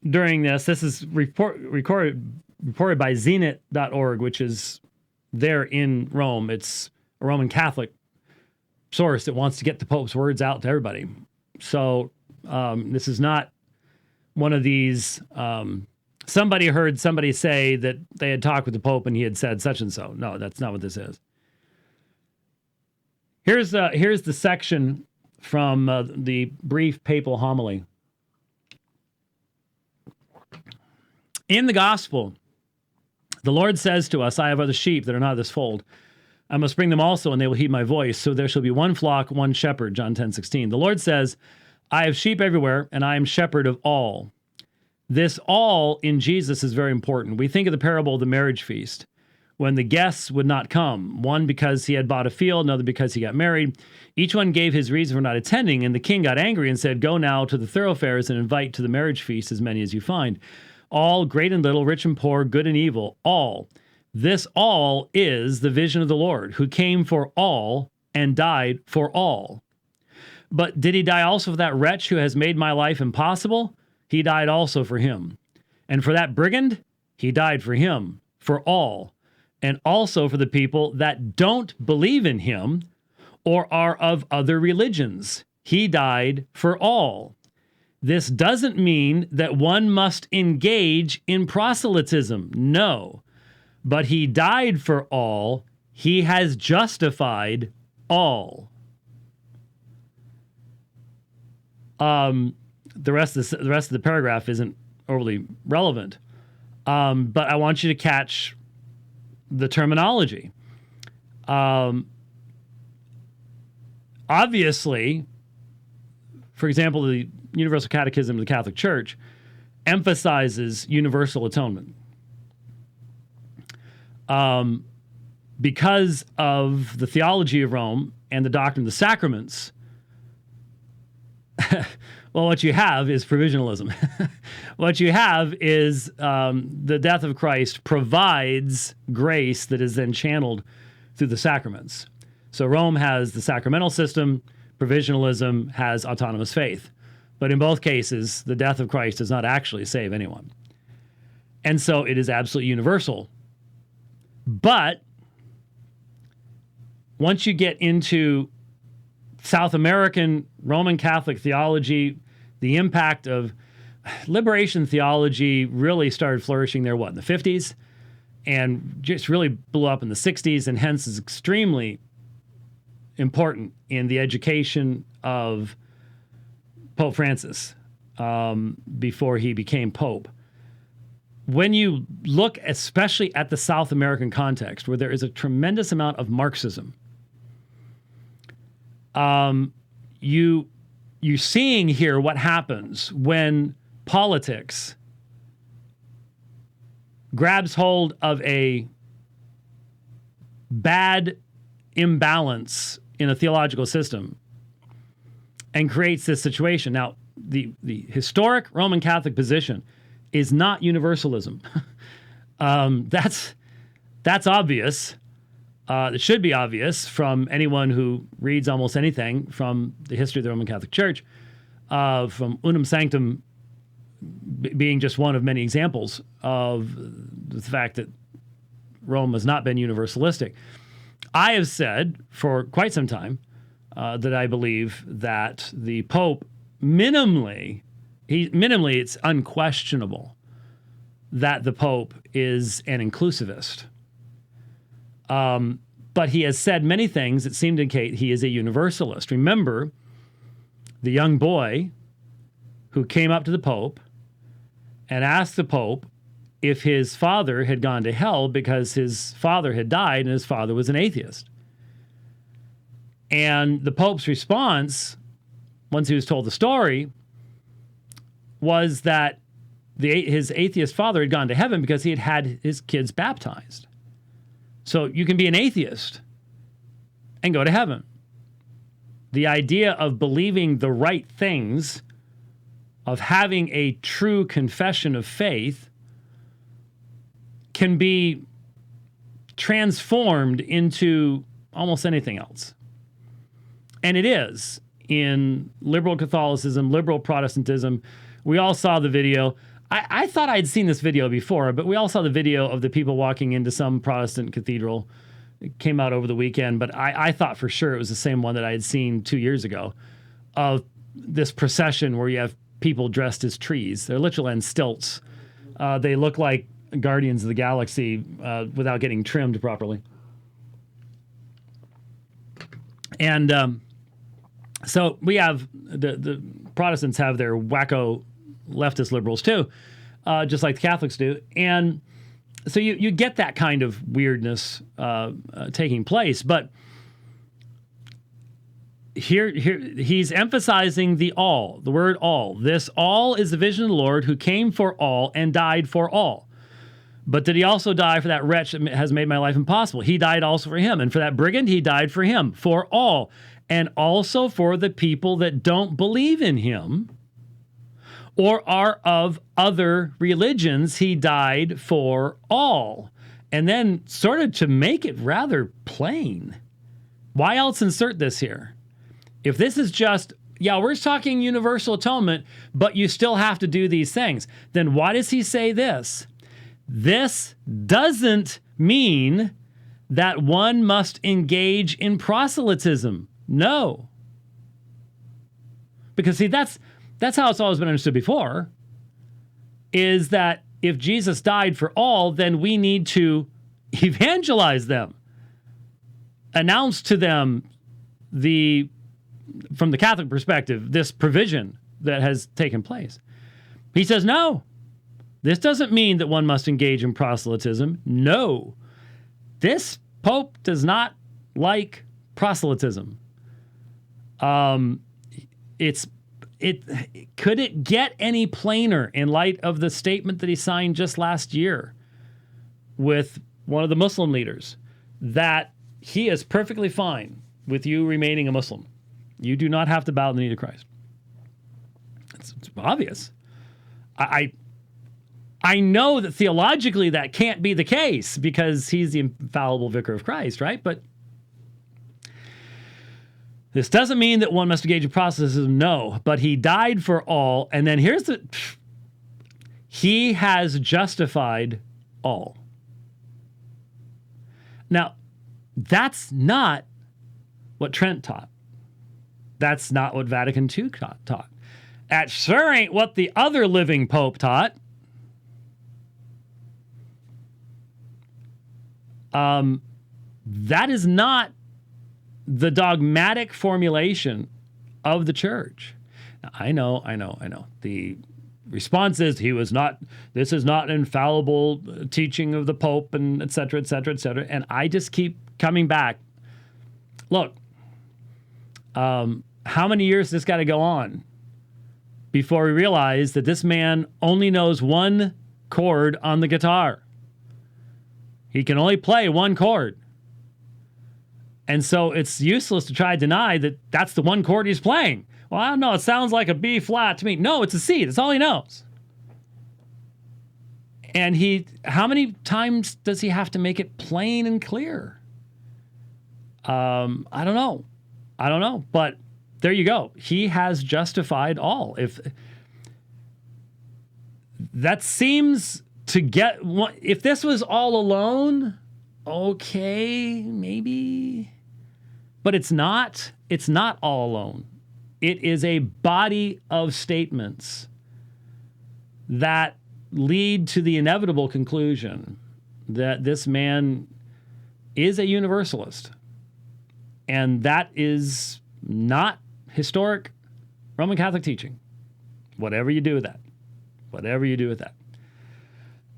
during this. This is reported by zenit.org, which is there in Rome. It's a Roman Catholic source that wants to get the Pope's words out to everybody. So this is not one of these, somebody heard somebody say that they had talked with the Pope and he had said such and so. No, that's not what this is. Here's the section from the brief papal homily. In the gospel, the Lord says to us, I have other sheep that are not of this fold. I must bring them also, and they will heed my voice. So there shall be one flock, one shepherd, John 10:16. The Lord says, I have sheep everywhere, and I am shepherd of all. This all in Jesus is very important. We think of the parable of the marriage feast, when the guests would not come, one because he had bought a field, another because he got married. Each one gave his reason for not attending, and the king got angry and said, go now to the thoroughfares and invite to the marriage feast as many as you find. All, great and little, rich and poor, good and evil, all. This all is the vision of the Lord, who came for all and died for all. But did he die also for that wretch who has made my life impossible? He died also for him. And for that brigand, he died for him, for all. And also for the people that don't believe in him or are of other religions. He died for all. This doesn't mean that one must engage in proselytism. No. But he died for all. He has justified all. The rest of the paragraph isn't overly relevant. But I want you to catch the terminology. Obviously, for example, the Universal Catechism of the Catholic Church emphasizes universal atonement. Because of the theology of Rome and the doctrine of the sacraments, well, what you have is provisionalism. What you have is the death of Christ provides grace that is then channeled through the sacraments. So Rome has the sacramental system, provisionalism has autonomous faith. But in both cases, the death of Christ does not actually save anyone. And so it is absolutely universal. But once you get into South American Roman Catholic theology, the impact of liberation theology really started flourishing there, in the 50s? And just really blew up in the 60s, and hence is extremely important in the education of Pope Francis before he became Pope. When you look especially at the South American context, where there is a tremendous amount of Marxism, you're seeing here what happens when politics grabs hold of a bad imbalance in a theological system and creates this situation. Now, the historic Roman Catholic position is not universalism. That's obvious. It should be obvious from anyone who reads almost anything from the history of the Roman Catholic Church, from Unum Sanctum being just one of many examples of the fact that Rome has not been universalistic. I have said for quite some time that I believe that the Pope minimally it's unquestionable that the Pope is an inclusivist. But he has said many things that seem to indicate he is a universalist. Remember the young boy who came up to the Pope and asked the Pope if his father had gone to hell because his father had died and his father was an atheist. And the Pope's response, once he was told the story, was that his atheist father had gone to heaven because he had had his kids baptized. So you can be an atheist and go to heaven. The idea of believing the right things, of having a true confession of faith, can be transformed into almost anything else. And it is in liberal Catholicism, liberal Protestantism. We all saw the video. I thought I'd seen this video before, but we all saw the video of the people walking into some Protestant cathedral. It came out over the weekend, but I thought for sure it was the same one that I had seen 2 years ago, of this procession where you have people dressed as trees. They're literally on stilts. They look like Guardians of the Galaxy without getting trimmed properly. And so we have the Protestants have their wacko leftist liberals too, just like the Catholics do. And so you get that kind of weirdness taking place. But here he's emphasizing the word all. This all is the vision of the Lord who came for all and died for all. But did he also die for that wretch that has made my life impossible? He died also for him. And for that brigand, he died for him, for all. And also for the people that don't believe in him or are of other religions, he died for all. And then sort of to make it rather plain, why else insert this here? If this is just, we're talking universal atonement, but you still have to do these things, then why does he say this? This doesn't mean that one must engage in proselytism. No. Because see, that's how it's always been understood before, is that if Jesus died for all, then we need to evangelize them, announce to them from the Catholic perspective, this provision that has taken place. He says, no, this doesn't mean that one must engage in proselytism. No, this Pope does not like proselytism. Could it get any plainer in light of the statement that he signed just last year with one of the Muslim leaders, that he is perfectly fine with you remaining a Muslim? You do not have to bow the knee to Christ. It's obvious. I know that theologically that can't be the case because he's the infallible vicar of Christ, right? But this doesn't mean that one must engage in proselytism. No, but he died for all. And then He has justified all. Now, that's not what Trent taught. That's not what Vatican II taught. That sure ain't what the other living pope taught. That is not the dogmatic formulation of the church. Now, I know. The response is this is not an infallible teaching of the Pope, and et cetera, et cetera, et cetera. And I just keep coming back. Look, how many years has this got to go on before we realize that this man only knows one chord on the guitar? He can only play one chord. And so it's useless to try to deny that that's the one chord he's playing. Well, I don't know. It sounds like a B flat to me. No, it's a C. That's all he knows. And how many times does he have to make it plain and clear? I don't know. But there you go. He has justified all. If that seems to get, if this was all alone, okay, maybe. But it's not all alone. It is a body of statements that lead to the inevitable conclusion that this man is a universalist. And that is not historic Roman Catholic teaching. Whatever you do with that.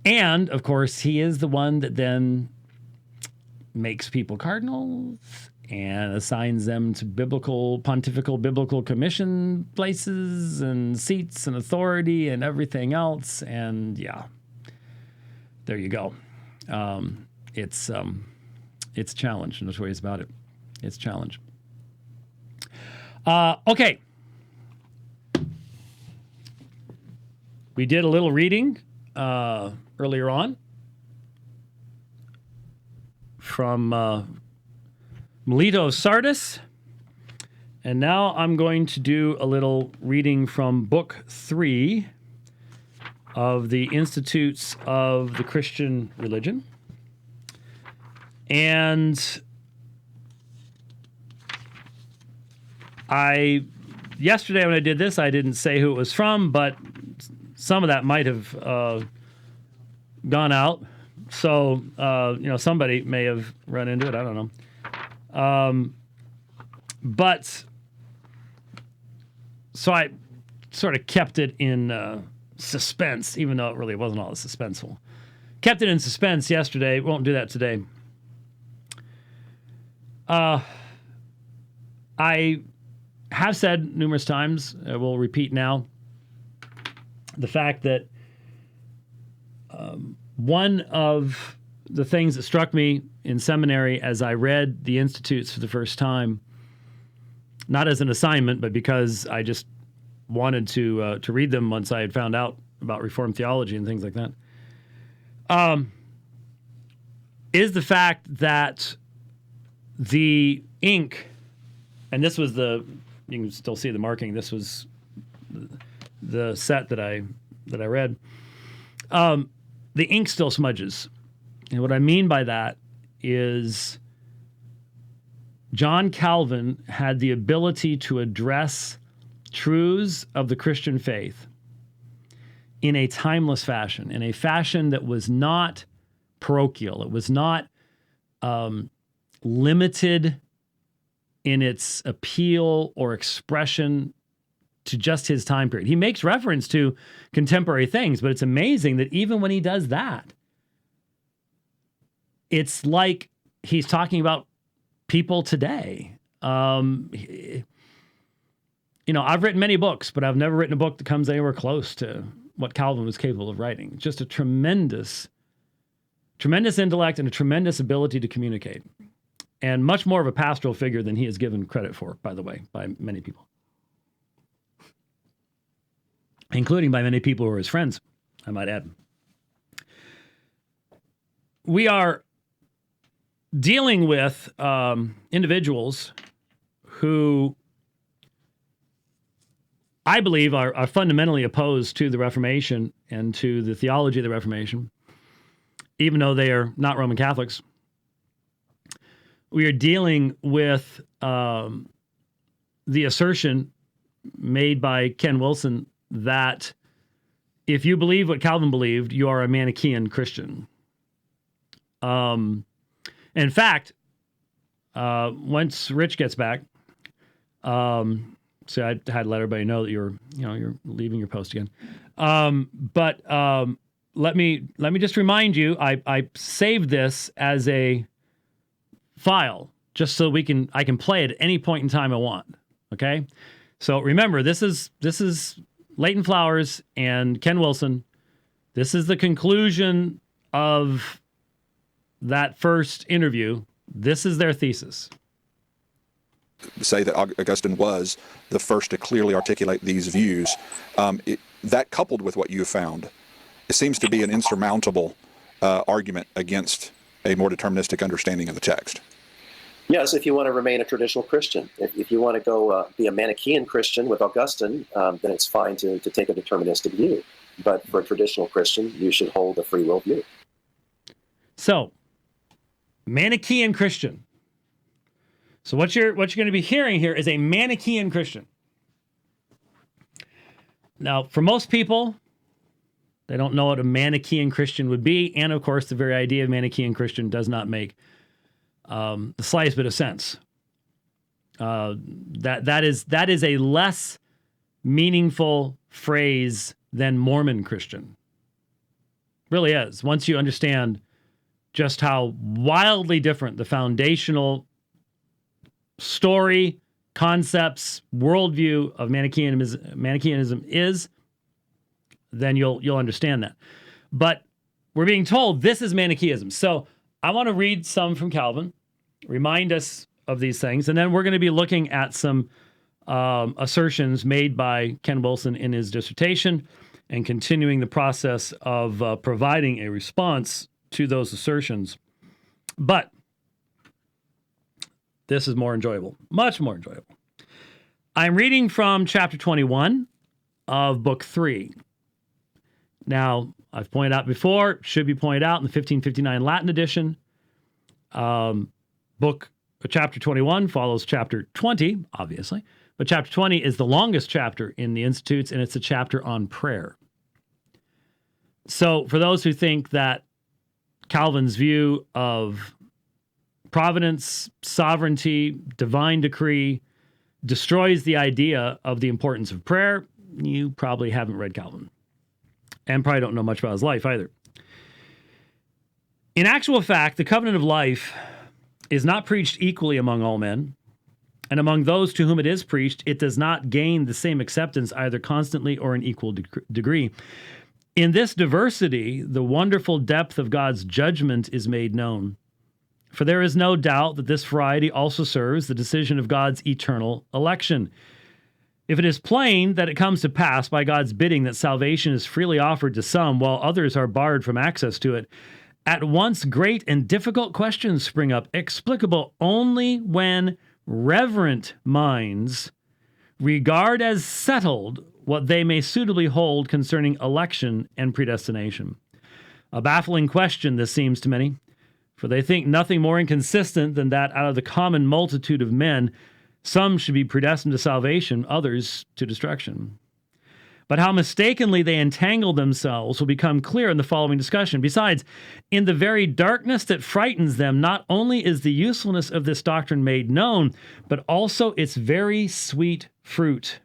And, of course, he is the one that then makes people cardinals and assigns them to pontifical biblical commission places and seats and authority and everything else. And yeah, there you go. It's challenge. No two ways about it. It's challenge. Okay. We did a little reading earlier on from Melito of Sardis. And now I'm going to do a little reading from Book 3 of the Institutes of the Christian Religion. And yesterday when I did this, I didn't say who it was from, but some of that might have gone out. So, somebody may have run into it. I don't know. But so I sort of kept it in suspense, even though it really wasn't all that suspenseful. Kept it in suspense yesterday. Won't do that today. I have said numerous times, I will repeat now, the fact that one of the things that struck me in seminary as I read the Institutes for the first time, not as an assignment, but because I just wanted to read them once I had found out about Reformed theology and things like that, is the fact that the ink, and this was you can still see the marking, this was the set that I read, the ink still smudges. And what I mean by that is John Calvin had the ability to address truths of the Christian faith in a timeless fashion, in a fashion that was not parochial. It was not limited in its appeal or expression to just his time period. He makes reference to contemporary things, but it's amazing that even when he does that, it's like he's talking about people today. I've written many books, but I've never written a book that comes anywhere close to what Calvin was capable of writing. Just a tremendous intellect and a tremendous ability to communicate. And much more of a pastoral figure than he is given credit for, by the way, by many people. Including by many people who are his friends, I might add. We are dealing with individuals who I believe, are fundamentally opposed to the Reformation and to the theology of the Reformation, even though they are not Roman Catholics. We are dealing with the assertion made by Ken Wilson that if you believe what Calvin believed, you are a Manichaean Christian. In fact, once Rich gets back, so I had to let everybody know that you're leaving your post again. But let me just remind you, I saved this as a file just so I can play it at any point in time I want. Okay, so remember, this is Leighton Flowers and Ken Wilson. This is the conclusion of that first interview. This is their thesis. Say that Augustine was the first to clearly articulate these views. That coupled with what you found, it seems to be an insurmountable argument against a more deterministic understanding of the text. Yes, if you want to remain a traditional Christian. If you want to go be a Manichaean Christian with Augustine, then it's fine to take a deterministic view. But for a traditional Christian, you should hold a free will view. So, Manichaean Christian. So what you're going to be hearing here is a Manichaean Christian. Now, for most people, they don't know what a Manichaean Christian would be, and of course, the very idea of Manichaean Christian does not make the slightest bit of sense. That is a less meaningful phrase than Mormon Christian. Really is. Once you understand just how wildly different the foundational story, concepts, worldview of Manichaeanism is, then you'll understand that. But we're being told this is Manichaeism. So I want to read some from Calvin, remind us of these things, and then we're going to be looking at some assertions made by Ken Wilson in his dissertation and continuing the process of providing a response to those assertions. But this is more enjoyable, much more enjoyable. I'm reading from chapter 21 of book 3. Now, I've pointed out before, should be pointed out in the 1559 Latin edition. Chapter 21 follows chapter 20, obviously, but chapter 20 is the longest chapter in the Institutes, and it's a chapter on prayer. So for those who think that Calvin's view of providence, sovereignty, divine decree destroys the idea of the importance of prayer, you probably haven't read Calvin and probably don't know much about his life either. In actual fact, the covenant of life is not preached equally among all men, and among those to whom it is preached, it does not gain the same acceptance either constantly or in equal degree. In this diversity, the wonderful depth of God's judgment is made known. For there is no doubt that this variety also serves the decision of God's eternal election. If it is plain that it comes to pass by God's bidding that salvation is freely offered to some while others are barred from access to it, at once great and difficult questions spring up, explicable only when reverent minds regard as settled what they may suitably hold concerning election and predestination. A baffling question this seems to many, for they think nothing more inconsistent than that out of the common multitude of men, some should be predestined to salvation, others to destruction. But how mistakenly they entangle themselves will become clear in the following discussion. Besides, in the very darkness that frightens them, not only is the usefulness of this doctrine made known, but also its very sweet fruit.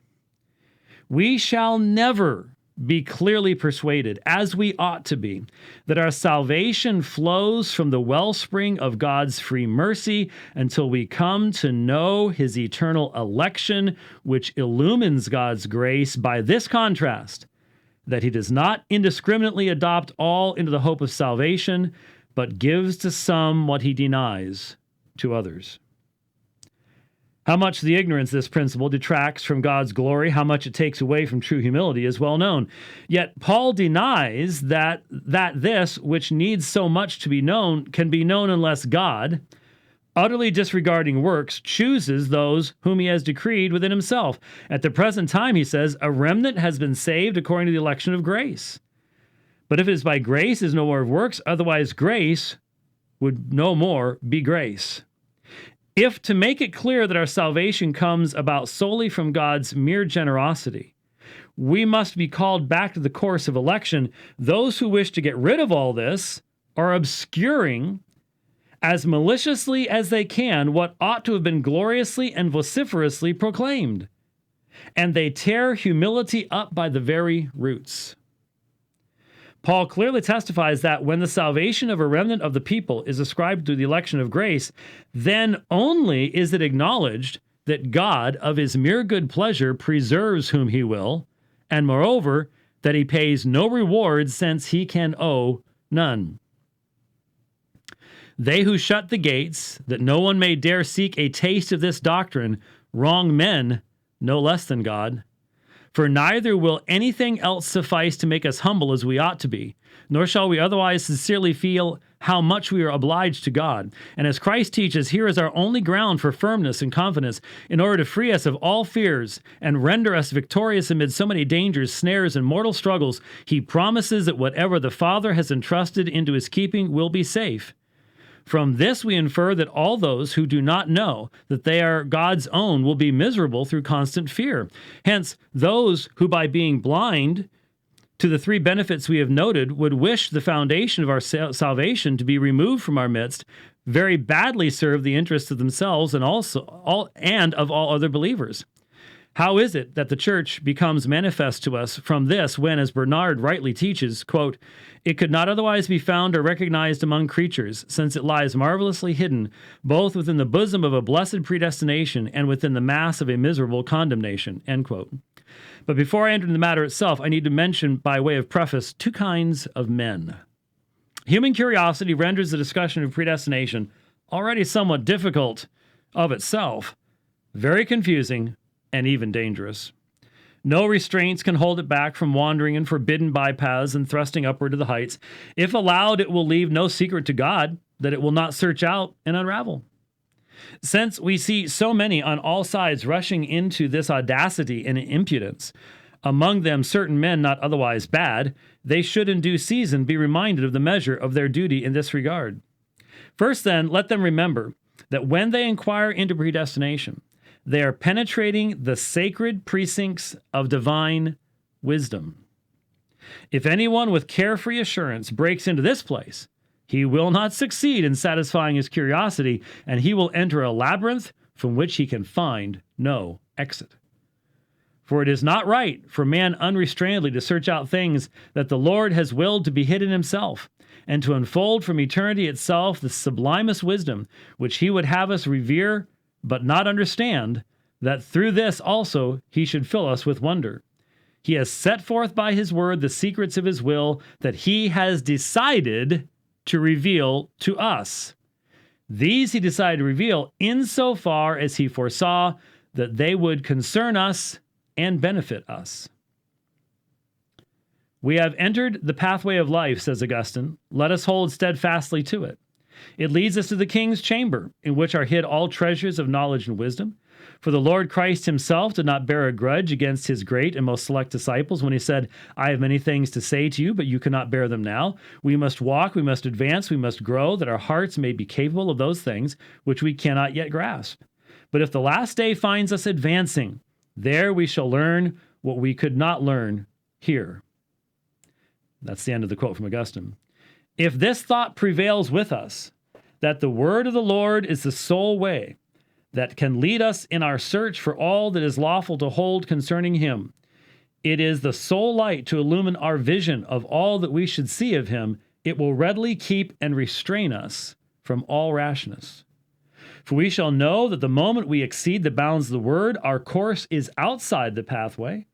We shall never be clearly persuaded, as we ought to be, that our salvation flows from the wellspring of God's free mercy until we come to know his eternal election, which illumines God's grace by this contrast, that he does not indiscriminately adopt all into the hope of salvation, but gives to some what he denies to others. How much the ignorance of this principle detracts from God's glory, how much it takes away from true humility is well known. Yet Paul denies that this, which needs so much to be known, can be known unless God, utterly disregarding works, chooses those whom he has decreed within himself. At the present time, he says, a remnant has been saved according to the election of grace. But if it is by grace, it is no more of works, otherwise grace would no more be grace. If to make it clear that our salvation comes about solely from God's mere generosity, we must be called back to the course of election, those who wish to get rid of all this are obscuring as maliciously as they can what ought to have been gloriously and vociferously proclaimed. And they tear humility up by the very roots. Paul clearly testifies that when the salvation of a remnant of the people is ascribed to the election of grace, then only is it acknowledged that God, of his mere good pleasure, preserves whom he will, and moreover, that he pays no reward since he can owe none. They who shut the gates, that no one may dare seek a taste of this doctrine, wrong men no less than God. For neither will anything else suffice to make us humble as we ought to be, nor shall we otherwise sincerely feel how much we are obliged to God. And as Christ teaches, here is our only ground for firmness and confidence, in order to free us of all fears and render us victorious amid so many dangers, snares, and mortal struggles. He promises that whatever the Father has entrusted into his keeping will be safe. From this we infer that all those who do not know that they are God's own will be miserable through constant fear. Hence, those who by being blind to the three benefits we have noted would wish the foundation of our salvation to be removed from our midst very badly serve the interests of themselves and of all other believers. How is it that the church becomes manifest to us from this when, as Bernard rightly teaches, quote, it could not otherwise be found or recognized among creatures, since it lies marvelously hidden, both within the bosom of a blessed predestination and within the mass of a miserable condemnation, end quote. But before I enter into the matter itself, I need to mention, by way of preface, two kinds of men. Human curiosity renders the discussion of predestination, already somewhat difficult of itself, very confusing, and even dangerous. No restraints can hold it back from wandering in forbidden bypaths and thrusting upward to the heights. If allowed, it will leave no secret to God that it will not search out and unravel. Since we see so many on all sides rushing into this audacity and impudence, among them certain men not otherwise bad, they should in due season be reminded of the measure of their duty in this regard. First then, let them remember that when they inquire into predestination, they are penetrating the sacred precincts of divine wisdom. If anyone with carefree assurance breaks into this place, he will not succeed in satisfying his curiosity, and he will enter a labyrinth from which he can find no exit. For it is not right for man unrestrainedly to search out things that the Lord has willed to be hid in himself, and to unfold from eternity itself the sublimest wisdom, which he would have us revere but not understand, that through this also he should fill us with wonder. He has set forth by his word the secrets of his will that he has decided to reveal to us. These he decided to reveal insofar as he foresaw that they would concern us and benefit us. We have entered the pathway of life, says Augustine. Let us hold steadfastly to it. It leads us to the king's chamber, in which are hid all treasures of knowledge and wisdom. For the Lord Christ himself did not bear a grudge against his great and most select disciples when he said, I have many things to say to you, but you cannot bear them now. We must walk, we must advance, we must grow, that our hearts may be capable of those things which we cannot yet grasp. But if the last day finds us advancing, there we shall learn what we could not learn here. That's the end of the quote from Augustine. If this thought prevails with us, that the word of the Lord is the sole way that can lead us in our search for all that is lawful to hold concerning him, it is the sole light to illumine our vision of all that we should see of him, it will readily keep and restrain us from all rashness. For we shall know that the moment we exceed the bounds of the word, our course is outside the pathway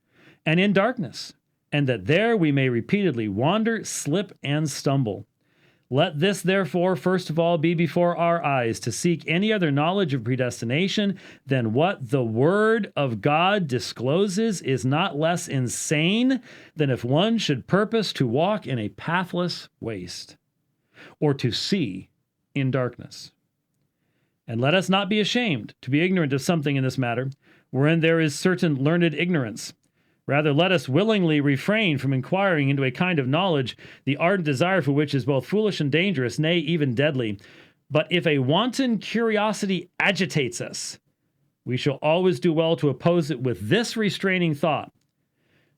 and in darkness, and that there we may repeatedly wander, slip, and stumble. Let this, therefore, first of all be before our eyes, to seek any other knowledge of predestination than what the Word of God discloses is not less insane than if one should purpose to walk in a pathless waste, or to see in darkness. And let us not be ashamed to be ignorant of something in this matter, wherein there is certain learned ignorance. Rather, let us willingly refrain from inquiring into a kind of knowledge, the ardent desire for which is both foolish and dangerous, nay, even deadly. But if a wanton curiosity agitates us, we shall always do well to oppose it with this restraining thought.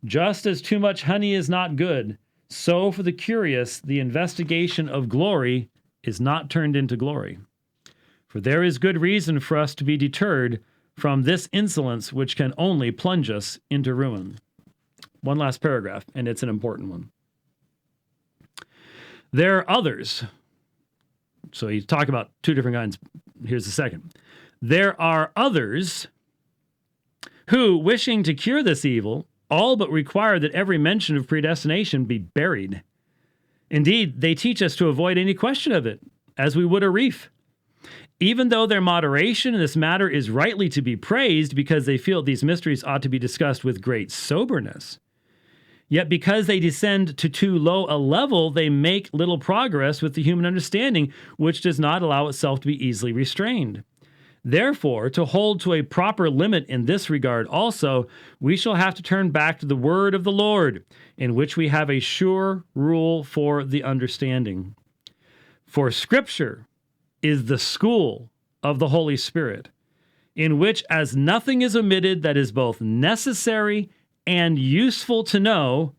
Just as too much honey is not good, so for the curious, the investigation of glory is not turned into glory. For there is good reason for us to be deterred from this insolence which can only plunge us into ruin. One last paragraph, and it's an important one. There are others. So you talk about two different kinds. Here's the second. There are others who, wishing to cure this evil, all but require that every mention of predestination be buried. Indeed, they teach us to avoid any question of it, as we would a reef. Even though their moderation in this matter is rightly to be praised because they feel these mysteries ought to be discussed with great soberness, yet because they descend to too low a level, they make little progress with the human understanding, which does not allow itself to be easily restrained. Therefore, to hold to a proper limit in this regard also, we shall have to turn back to the word of the Lord, in which we have a sure rule for the understanding. For Scripture is the school of the Holy Spirit, in which as nothing is omitted that is both necessary and useful to know,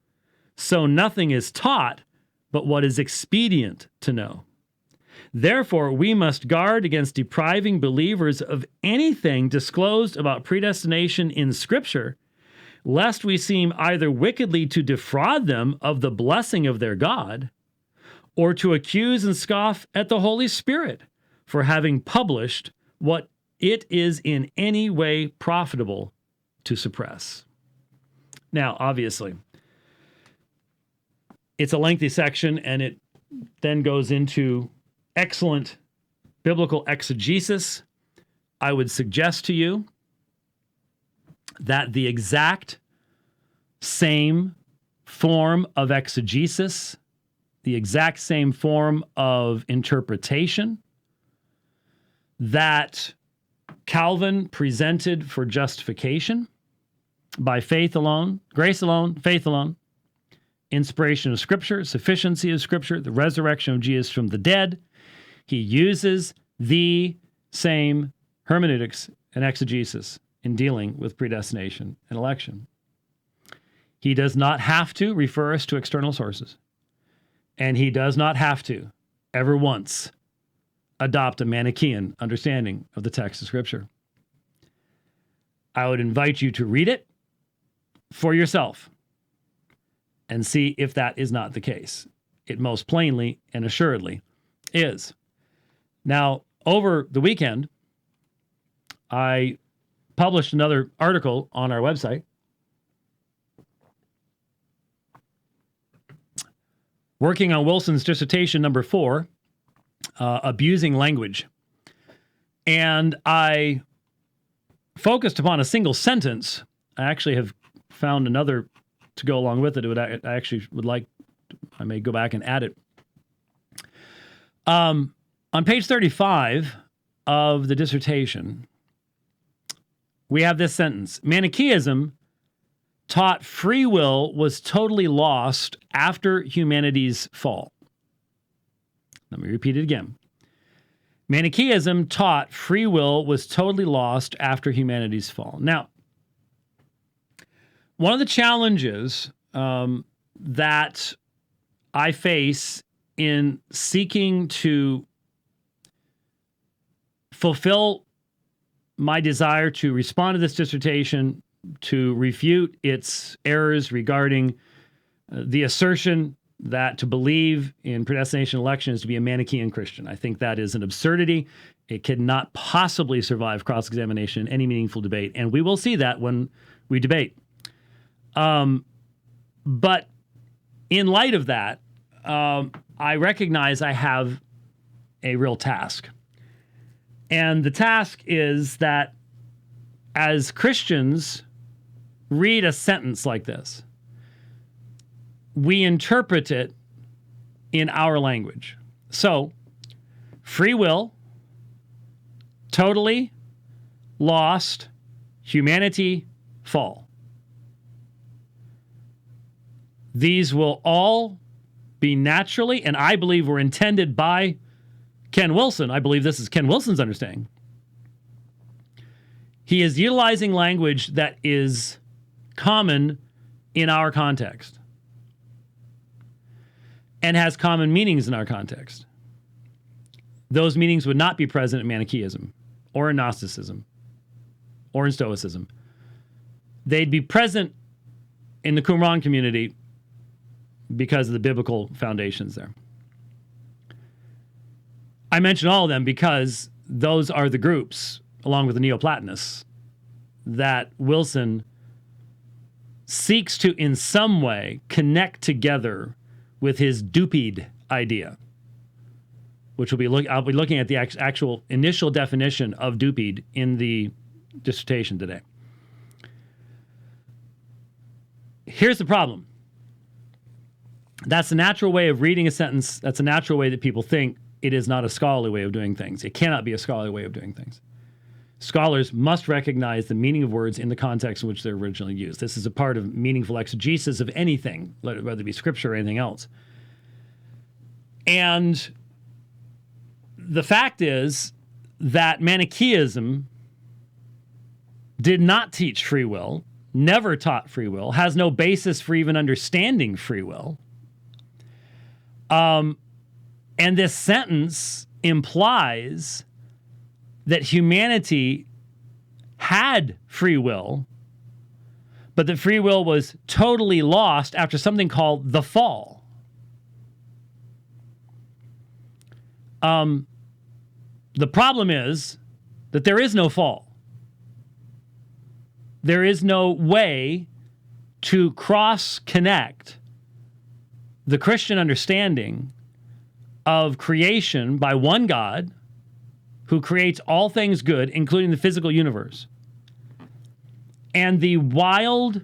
so nothing is taught but what is expedient to know. Therefore, we must guard against depriving believers of anything disclosed about predestination in Scripture, lest we seem either wickedly to defraud them of the blessing of their God, or to accuse and scoff at the Holy Spirit for having published what it is in any way profitable to suppress. Now, obviously, it's a lengthy section, and it then goes into excellent biblical exegesis. I would suggest to you that the exact same form of exegesis, the exact same form of interpretation that Calvin presented for justification by faith alone, grace alone, faith alone, inspiration of Scripture, sufficiency of Scripture, the resurrection of Jesus from the dead, he uses the same hermeneutics and exegesis in dealing with predestination and election. He does not have to refer us to external sources, and he does not have to ever once adopt a Manichaean understanding of the text of Scripture. I would invite you to read it for yourself and see if that is not the case. It most plainly and assuredly is. Now, over the weekend, I published another article on our website working on Wilson's dissertation number 4, abusing language. And I focused upon a single sentence. I actually have found another to go along with it. I actually would like, I may go back and add it. On page 35 of the dissertation, we have this sentence: Manichaeism taught free will was totally lost after humanity's fall. Let me repeat it again. Manichaeism taught free will was totally lost after humanity's fall. Now, one of the challenges that I face in seeking to fulfill my desire to respond to this dissertation, to refute its errors regarding the assertion that to believe in predestination election is to be a Manichaean Christian. I think that is an absurdity. It cannot possibly survive cross-examination in any meaningful debate, and we will see that when we debate. But in light of that, I recognize I have a real task. And the task is that as Christians read a sentence like this, we interpret it in our language. So, free will totally lost, humanity fall. These will all be naturally, and I believe were intended by Ken Wilson. I believe this is Ken Wilson's understanding. He is utilizing language that is common in our context and has common meanings in our context. Those meanings would not be present in Manichaeism or in Gnosticism or in Stoicism. They'd be present in the Qumran community because of the biblical foundations there. I mention all of them because those are the groups, along with the Neoplatonists, that Wilson seeks to, in some way, connect together with his DuPeD idea, which I'll be looking at the actual initial definition of DuPeD in the dissertation today. Here's the problem. That's the natural way of reading a sentence. That's a natural way that people think. It is not a scholarly way of doing things. It cannot be a scholarly way of doing things. Scholars must recognize the meaning of words in the context in which they're originally used. This is a part of meaningful exegesis of anything, whether it be scripture or anything else. And the fact is that Manichaeism did not teach free will, never taught free will, has no basis for even understanding free will. And this sentence implies that humanity had free will, but that free will was totally lost after something called the fall. The problem is that there is no fall. There is no way to cross-connect the Christian understanding of creation by one God who creates all things good, including the physical universe, and the wild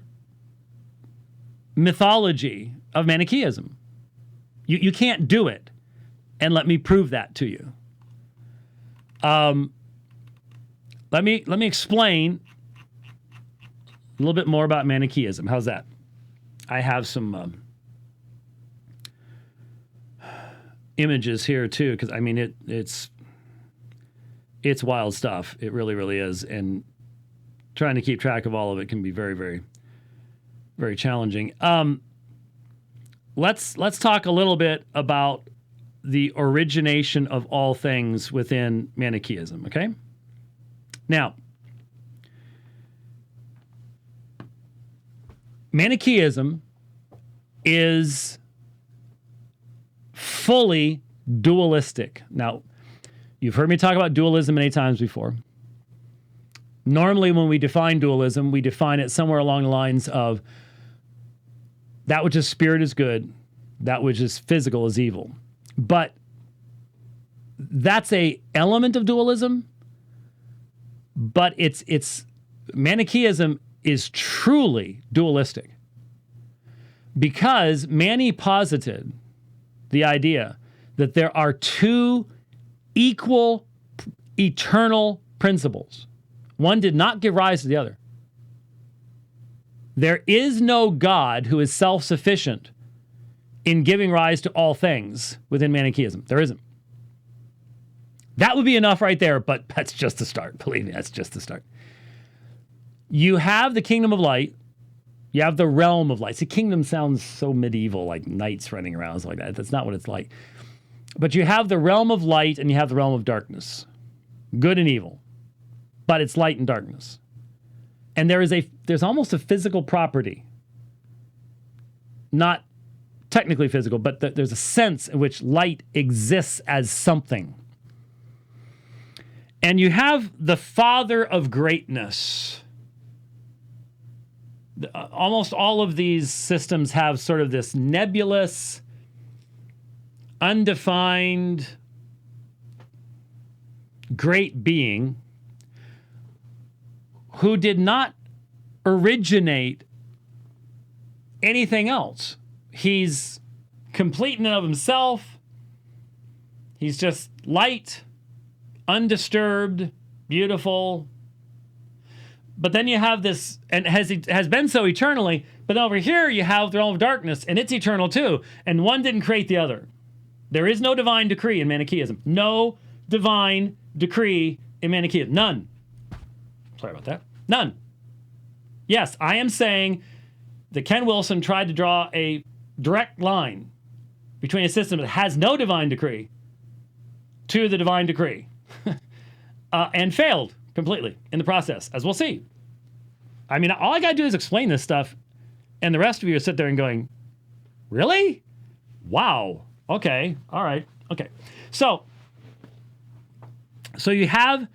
mythology of Manichaeism. You can't do it, and let me prove that to you. Let me explain a little bit more about Manichaeism. How's that? I have some images here too, because I mean it's wild stuff. It really, really is, and trying to keep track of all of it can be very, very, very challenging. Let's talk a little bit about the origination of all things within Manichaeism. Okay, now Manichaeism is fully dualistic. Now, you've heard me talk about dualism many times before. Normally, when we define dualism, we define it somewhere along the lines of that which is spirit is good, that which is physical is evil. But that's a element of dualism, but it's Manichaeism is truly dualistic because Mani posited the idea that there are two equal eternal principles. One did not give rise to the other. There is no God who is self-sufficient in giving rise to all things within Manichaeism. There isn't. That would be enough right there, but that's just the start. Believe me, that's just the start. You have the kingdom of light. You have the realm of light. See, kingdom sounds so medieval, like knights running around, like that. That's not what it's like. But you have the realm of light and you have the realm of darkness. Good and evil. But it's light and darkness. And there's almost a physical property. Not technically physical, but there's a sense in which light exists as something. And you have the Father of greatness. Almost all of these systems have sort of this nebulous, undefined, great being who did not originate anything else. He's complete in and of himself. He's just light, undisturbed, beautiful. But then you have this, and has been so eternally, but over here you have the realm of darkness, and it's eternal too, and one didn't create the other. There is no divine decree in Manichaeism. No divine decree in Manichaeism. None. Sorry about that. None. Yes, I am saying that Ken Wilson tried to draw a direct line between a system that has no divine decree to the divine decree and failed completely in the process, as we'll see. I mean, all I got to do is explain this stuff, and the rest of you sit there and going, really? Wow. Okay. All right. Okay. So you have,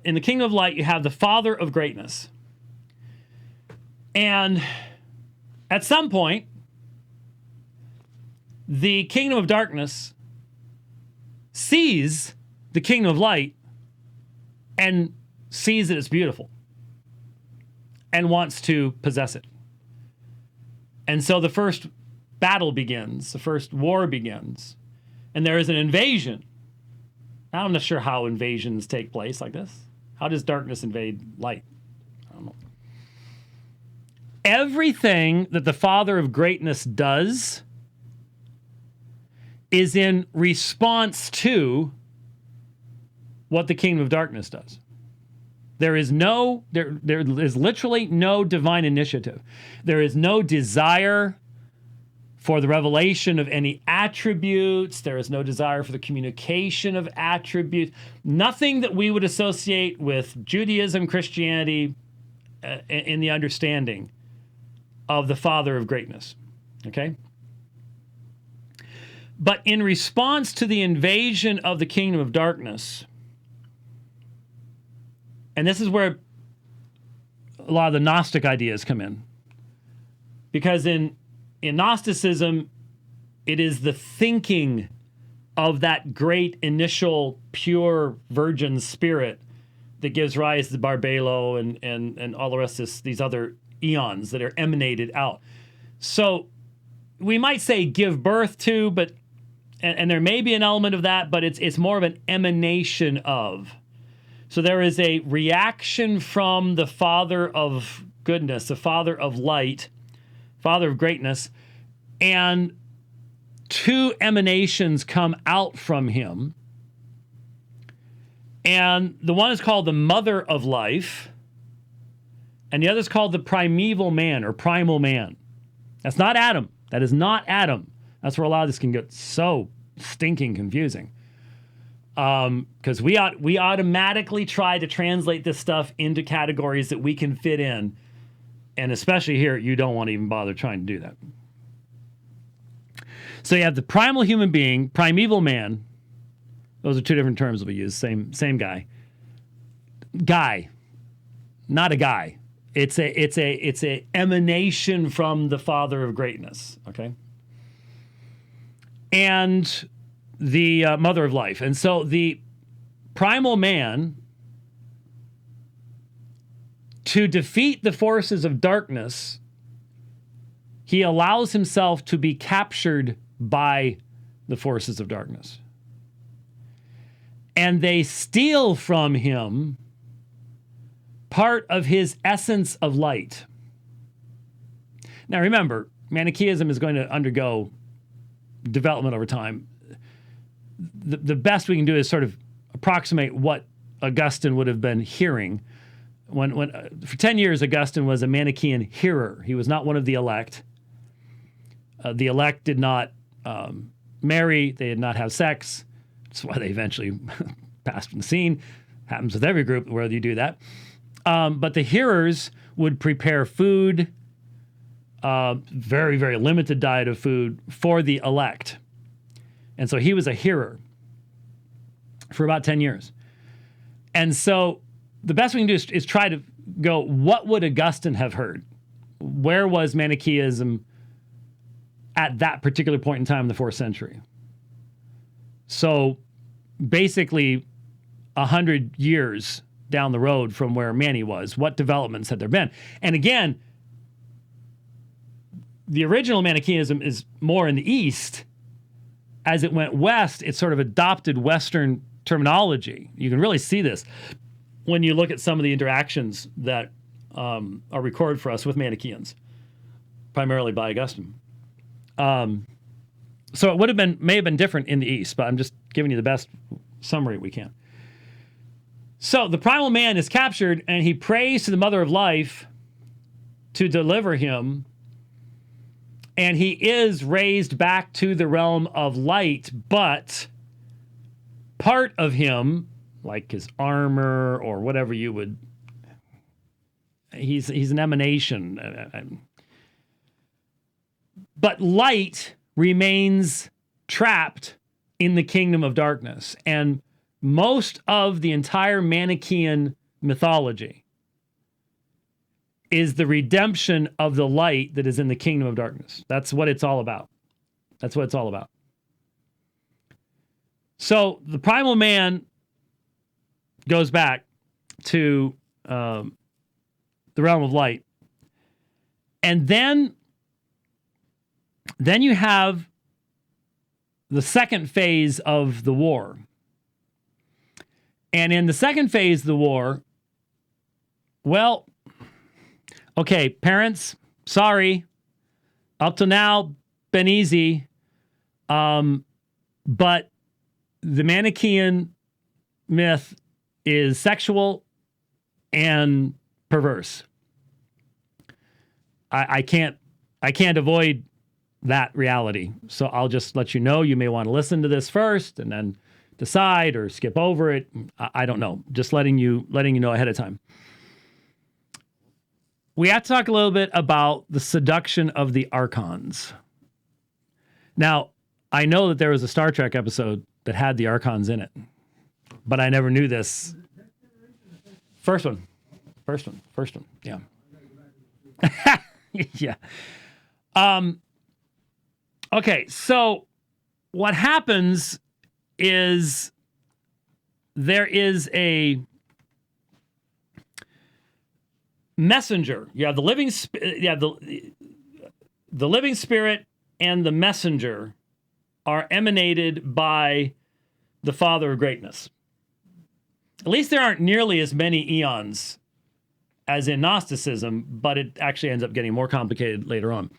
in the kingdom of light, you have the Father of greatness. And at some point, the kingdom of darkness sees the kingdom of light and sees that it's beautiful and wants to possess it. And so the first battle begins, the first war begins, and there is an invasion. Now, I'm not sure how invasions take place like this. How does darkness invade light? I don't know. Everything that the Father of greatness does is in response to what the kingdom of darkness does. There is literally no divine initiative. There is no desire for the revelation of any attributes. There is no desire for the communication of attributes. Nothing that we would associate with Judaism, Christianity, in the understanding of the Father of greatness. Okay? But in response to the invasion of the kingdom of darkness, and this is where a lot of the Gnostic ideas come in. Because in Gnosticism, it is the thinking of that great initial pure virgin spirit that gives rise to Barbelo and all the rest of these other eons that are emanated out. So we might say give birth to, but and there may be an element of that, but it's more of an emanation of. So there is a reaction from the Father of goodness, the Father of light, Father of greatness, and two emanations come out from him. And the one is called the Mother of Life, and the other is called the primeval man or primal man. That's not Adam. That is not Adam. That's where a lot of this can get so stinking confusing. Because we automatically try to translate this stuff into categories that we can fit in. And especially here, you don't want to even bother trying to do that. So you have the primal human being, primeval man. Those are two different terms that we use. Same guy. Guy, not a guy. It's a emanation from the Father of greatness. Okay. And the Mother of life. And so the primal man, to defeat the forces of darkness, he allows himself to be captured by the forces of darkness. And they steal from him part of his essence of light. Now remember, Manichaeism is going to undergo development over time. The best we can do is sort of approximate what Augustine would have been hearing. When for 10 years, Augustine was a Manichaean hearer. He was not one of the elect. The elect did not marry. They did not have sex. That's why they eventually passed from the scene. Happens with every group where you do that. But the hearers would prepare food, very, very limited diet of food for the elect. And so he was a hearer for about 10 years. And so the best we can do is try to go, what would Augustine have heard? Where was Manichaeism at that particular point in time in the 4th century? So basically 100 years down the road from where Mani was, what developments had there been? And again, the original Manichaeism is more in the East. As it went west, it sort of adopted Western terminology. You can really see this. when you look at some of the interactions that are recorded for us with Manichaeans, primarily by Augustine. So it may have been different in the East, but I'm just giving you the best summary we can. So the primal man is captured, and he prays to the Mother of Life to deliver him, and he is raised back to the realm of light, but part of him, like his armor or whatever you would, he's an emanation. But light remains trapped in the kingdom of darkness. And most of the entire Manichaean mythology is the redemption of the light that is in the kingdom of darkness. That's what it's all about. That's what it's all about. So the primal man goes back to the realm of light. And then you have the second phase of the war. And in the second phase of the war, well, okay, parents, sorry. Up till now, been easy. But the Manichaean myth is sexual and perverse. I can't avoid that reality. So I'll just let you know. You may want to listen to this first and then decide or skip over it. I don't know. Just letting you know ahead of time. We have to talk a little bit about the seduction of the archons. Now, I know that there was a Star Trek episode that had the archons in it, but I never knew this. First one. Yeah. Yeah. Okay, so what happens is there is a messenger. You have the living the living spirit and the messenger are emanated by the Father of Greatness. At least there aren't nearly as many eons as in Gnosticism, but it actually ends up getting more complicated later on.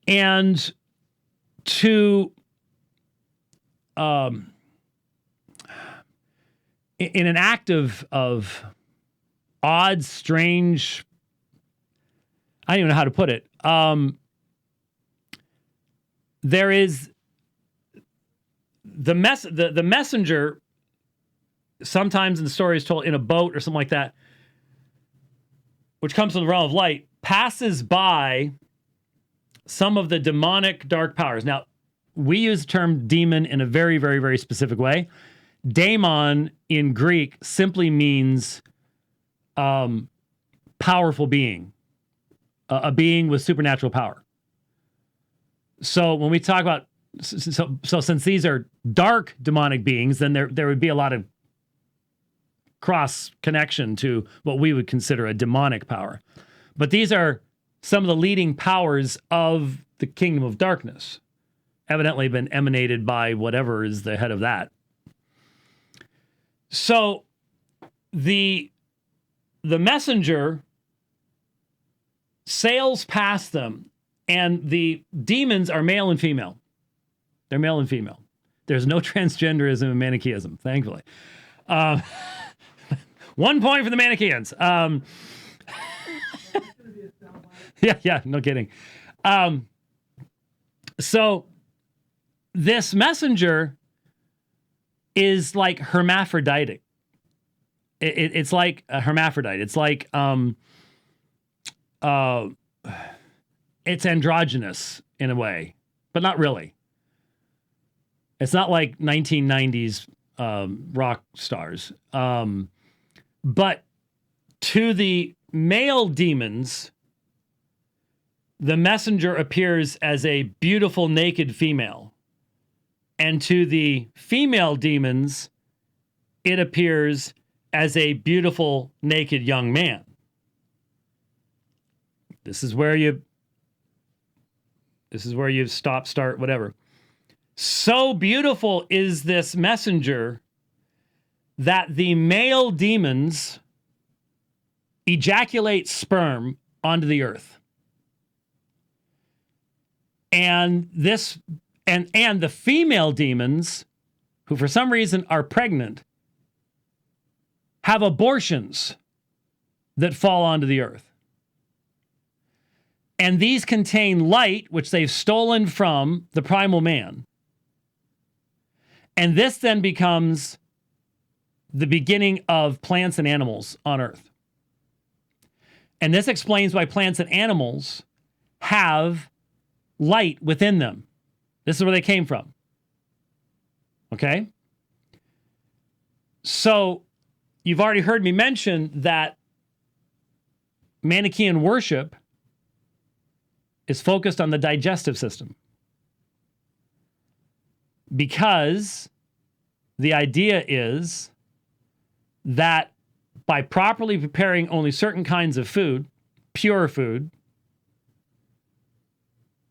And to in an act of odd, strange, I don't even know how to put it. There is the messenger. Sometimes in the story is told in a boat or something like that, which comes from the realm of light, passes by some of the demonic dark powers. Now, we use the term demon in a very, very, very specific way. Daemon in Greek simply means powerful being, a being with supernatural power. So when we talk about, so since these are dark demonic beings, then there would be a lot of cross connection to what we would consider a demonic power. But these are some of the leading powers of the kingdom of darkness, evidently been emanated by whatever is the head of that. So the messenger sails past them, and the demons are male and female. They're male and female. There's no transgenderism in Manichaeism, thankfully. 1 point for the Manichaeans. Yeah, no kidding. So this messenger is like hermaphroditic. It's like a hermaphrodite. It's like it's androgynous in a way, but not really. It's not like 1990s rock stars. But to the male demons, the messenger appears as a beautiful naked female. And to the female demons, it appears as a beautiful naked young man. This is where you stop, start, whatever. So beautiful is this messenger that the male demons ejaculate sperm onto the earth. And this and the female demons, who for some reason are pregnant, have abortions that fall onto the earth. And these contain light, which they've stolen from the primal man. And this then becomes the beginning of plants and animals on earth. And this explains why plants and animals have light within them. This is where they came from. Okay? So, you've already heard me mention that Manichaean worship is focused on the digestive system. Because the idea is that by properly preparing only certain kinds of food, pure food,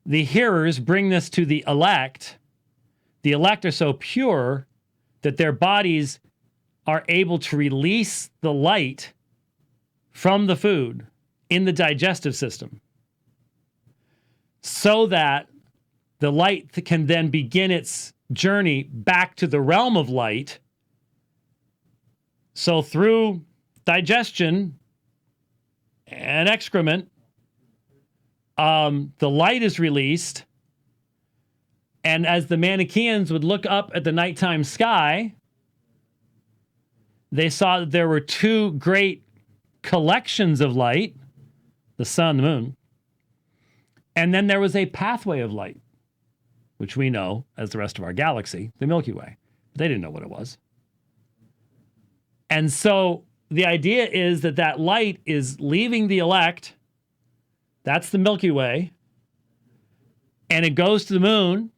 the hearers bring this to the elect. The elect are so pure that their bodies are able to release the light from the food in the digestive system so that the light can then begin its journey back to the realm of light. So through digestion and excrement, the light is released, and as the Manichaeans would look up at the nighttime sky, they saw that there were two great collections of light, the sun, the moon, and then there was a pathway of light, which we know as the rest of our galaxy, the Milky Way. They didn't know what it was. And so the idea is that that light is leaving the elect. That's the Milky Way. And it goes to the moon,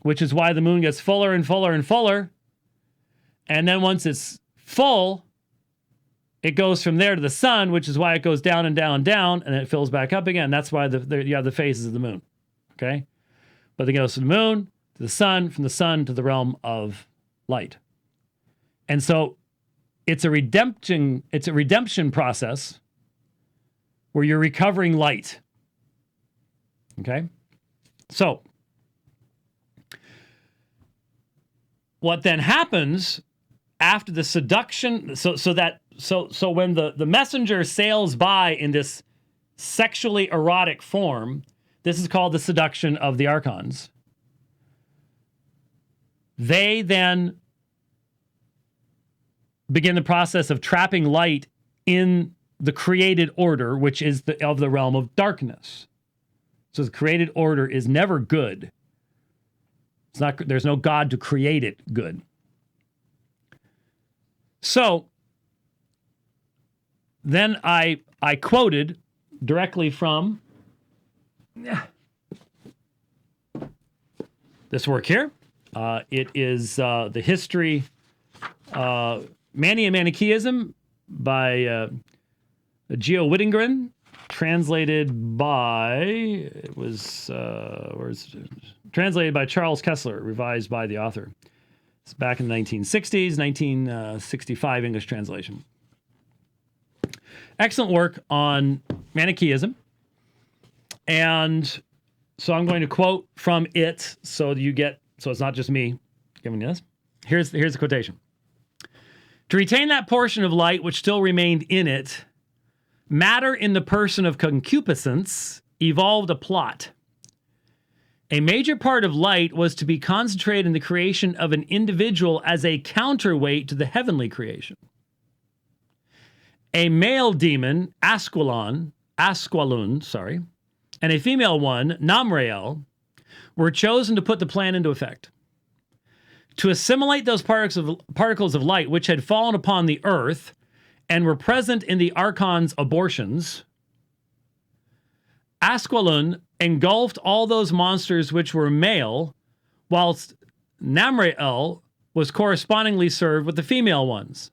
which is why the moon gets fuller and fuller and fuller. And then once it's full, it goes from there to the sun, which is why it goes down and down and down, and it fills back up again. That's why you have the phases of the moon. Okay? But it goes from the moon to the sun, from the sun to the realm of light. And so it's a redemption process where you're recovering light. Okay? So, what then happens after the seduction, so when the messenger sails by in this sexually erotic form, this is called the seduction of the archons. They then begin the process of trapping light in the created order, which is of the realm of darkness. So the created order is never good. It's not. There's no God to create it good. So then I quoted directly from this work here. It is the history, Manichaeism by Geo Wittengren, translated by translated by Charles Kessler, revised by the author. It's back in the 1960s, 1965 English translation. Excellent work on Manichaeism. And so I'm going to quote from it so it's not just me giving you this. Here's the quotation. To retain that portion of light which still remained in it, matter in the person of concupiscence evolved a plot. A major part of light was to be concentrated in the creation of an individual as a counterweight to the heavenly creation. A male demon, Asqualun, and a female one, Namrael, were chosen to put the plan into effect. To assimilate those particles of light which had fallen upon the earth and were present in the archon's abortions, Asqualun engulfed all those monsters which were male, whilst Namrael was correspondingly served with the female ones.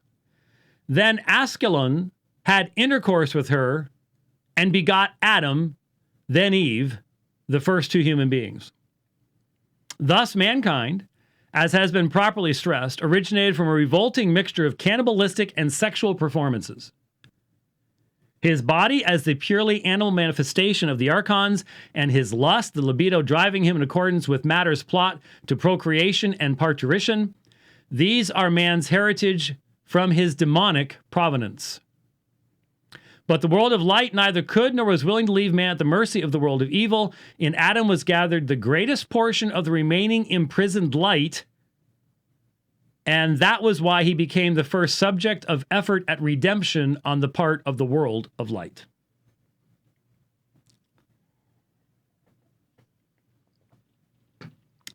Then Asqualun had intercourse with her and begot Adam, then Eve, the first two human beings. Thus mankind, as has been properly stressed, originated from a revolting mixture of cannibalistic and sexual performances. His body as the purely animal manifestation of the archons, and his lust, the libido driving him in accordance with matter's plot to procreation and parturition, these are man's heritage from his demonic provenance. But the world of light neither could nor was willing to leave man at the mercy of the world of evil. In Adam was gathered the greatest portion of the remaining imprisoned light, and that was why he became the first subject of effort at redemption on the part of the world of light.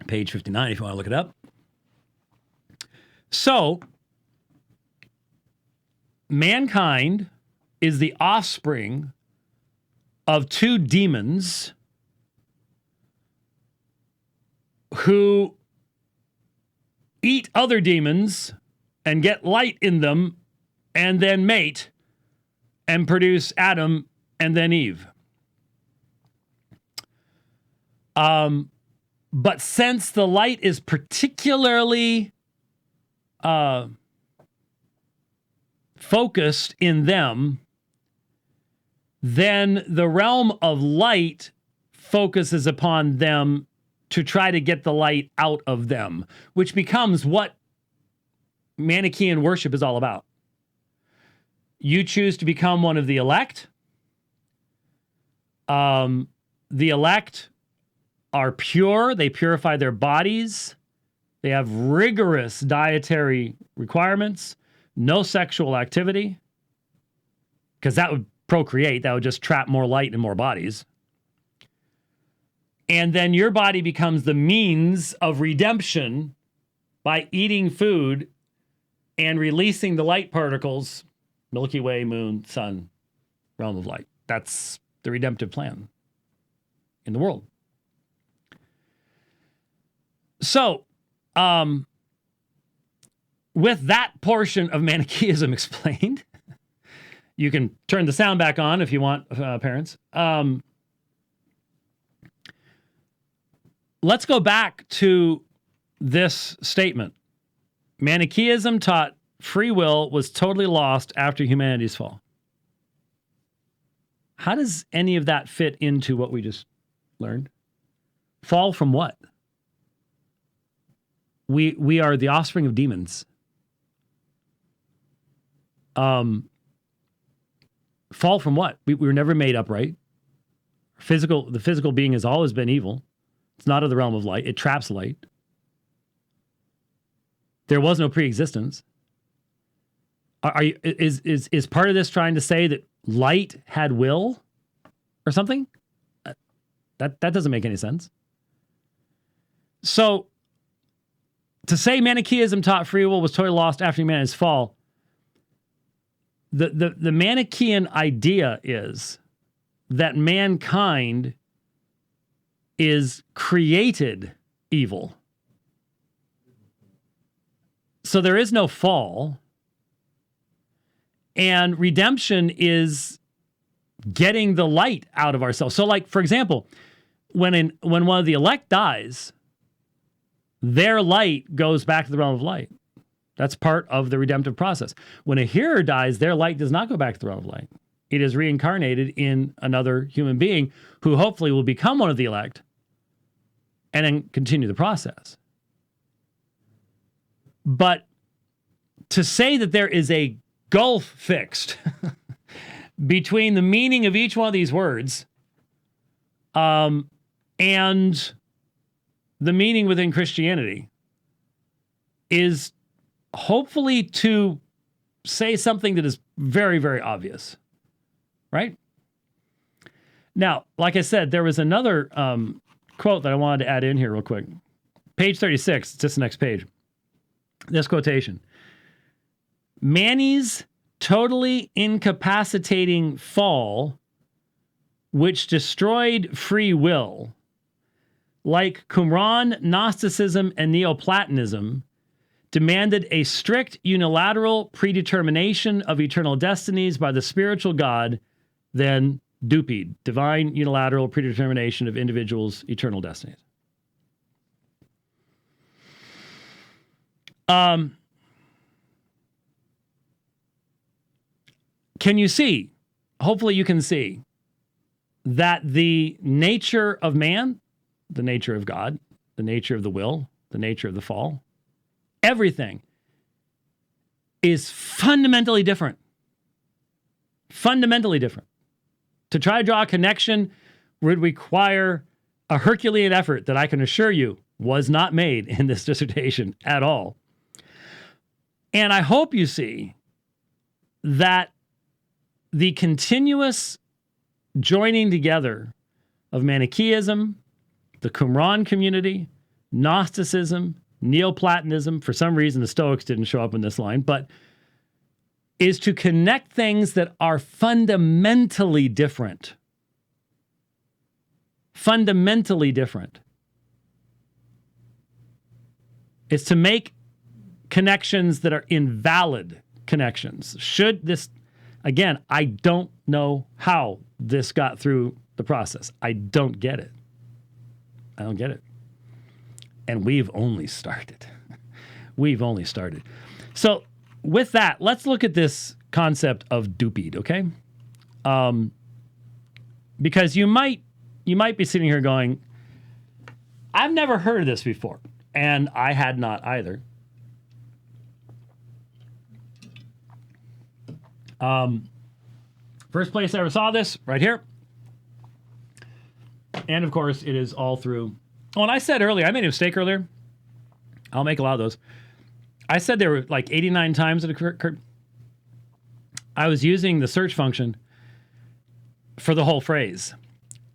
Page 59, if you want to look it up. So, mankind is the offspring of two demons who eat other demons and get light in them and then mate and produce Adam and then Eve. But since the light is particularly focused in them, then the realm of light focuses upon them to try to get the light out of them, which becomes what Manichaean worship is all about. You choose to become one of the elect. The elect are pure. They purify their bodies. They have rigorous dietary requirements. No sexual activity, because that would procreate. That would just trap more light in more bodies. And then your body becomes the means of redemption by eating food and releasing the light particles, Milky Way, moon, sun, realm of light. That's the redemptive plan in the world. So, with that portion of Manichaeism explained, you can turn the sound back on if you want, parents. Let's go back to this statement. Manichaeism taught free will was totally lost after humanity's fall. How does any of that fit into what we just learned? Fall from what? We are the offspring of demons. Fall from what? We were never made upright. The physical being has always been evil. It's not of the realm of light. It traps light. There was no pre-existence. Is part of this trying to say that light had will or something? That doesn't make any sense. So, to say Manichaeism taught free will was totally lost after humanity's fall, the Manichaean idea is that mankind is created evil. So there is no fall. And redemption is getting the light out of ourselves. So, like, for example, when one of the elect dies, their light goes back to the realm of light. That's part of the redemptive process. When a hearer dies, their light does not go back to the realm of light. It is reincarnated in another human being who hopefully will become one of the elect and then continue the process. But to say that there is a gulf fixed between the meaning of each one of these words and the meaning within Christianity is hopefully to say something that is very, very obvious, right? Now, like I said, there was another quote that I wanted to add in here real quick. Page 36, it's just the next page. This quotation. Mani's totally incapacitating fall, which destroyed free will, like Qumran, Gnosticism, and Neoplatonism, demanded a strict unilateral predetermination of eternal destinies by the spiritual God, then DuPeD, divine unilateral predetermination of individuals' eternal destinies. Can you see? Hopefully you can see that the nature of man, the nature of God, the nature of the will, the nature of the fall, everything is fundamentally different. Fundamentally different. To try to draw a connection would require a Herculean effort that I can assure you was not made in this dissertation at all. And I hope you see that the continuous joining together of Manichaeism, the Qumran community, Gnosticism, Neoplatonism, for some reason the Stoics didn't show up in this line, but is to connect things that are fundamentally different. Fundamentally different. It's to make connections that are invalid connections. Should this, again, I don't know how this got through the process. I don't get it. I don't get it. And we've only started. We've only started. So with that, let's look at this concept of DuPeD, okay? Because you might be sitting here going, I've never heard of this before. And I had not either. First place I ever saw this, right here. And of course, it is all through. Oh, and I said earlier, I made a mistake earlier. I'll make a lot of those. I said there were like 89 times it occurred. I was using the search function for the whole phrase.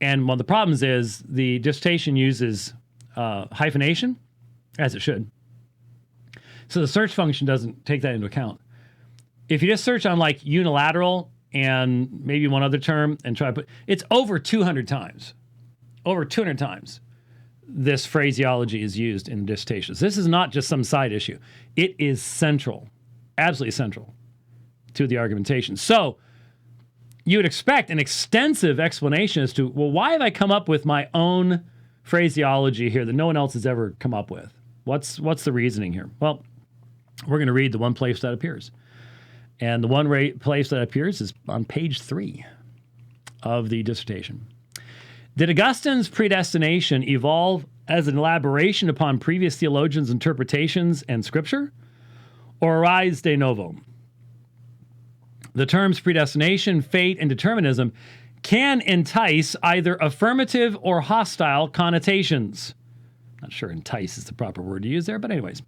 And one of the problems is the dissertation uses hyphenation, as it should. So the search function doesn't take that into account. If you just search on like unilateral and maybe one other term and try to put, it's over 200 times. Over 200 times this phraseology is used in dissertations. This is not just some side issue. It is central, absolutely central to the argumentation. So you would expect an extensive explanation as to, well, why have I come up with my own phraseology here that no one else has ever come up with? What's the reasoning here? Well, we're going to read the one place that appears. And the one place that appears is on page 3 of the dissertation. Did Augustine's predestination evolve as an elaboration upon previous theologians' interpretations and scripture, or arise de novo? The terms predestination, fate, and determinism can entice either affirmative or hostile connotations. Not sure entice is the proper word to use there, but anyways.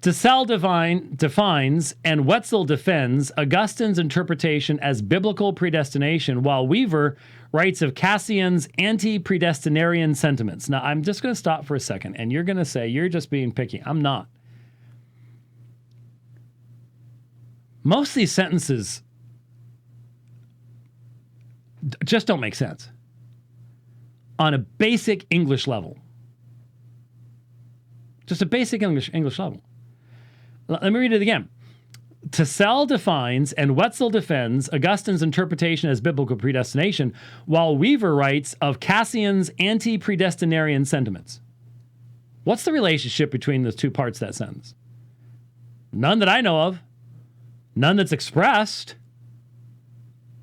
Tassel defines and Wetzel defends Augustine's interpretation as biblical predestination, while Weaver writes of Cassian's anti-predestinarian sentiments. Now, I'm just going to stop for a second, and you're going to say, you're just being picky. I'm not. Most of these sentences just don't make sense on a basic English level. Just a basic English level. Let me read it again. Tassel defines and Wetzel defends Augustine's interpretation as biblical predestination, while Weaver writes of Cassian's anti-predestinarian sentiments. What's the relationship between those two parts of that sentence? None that I know of. None that's expressed.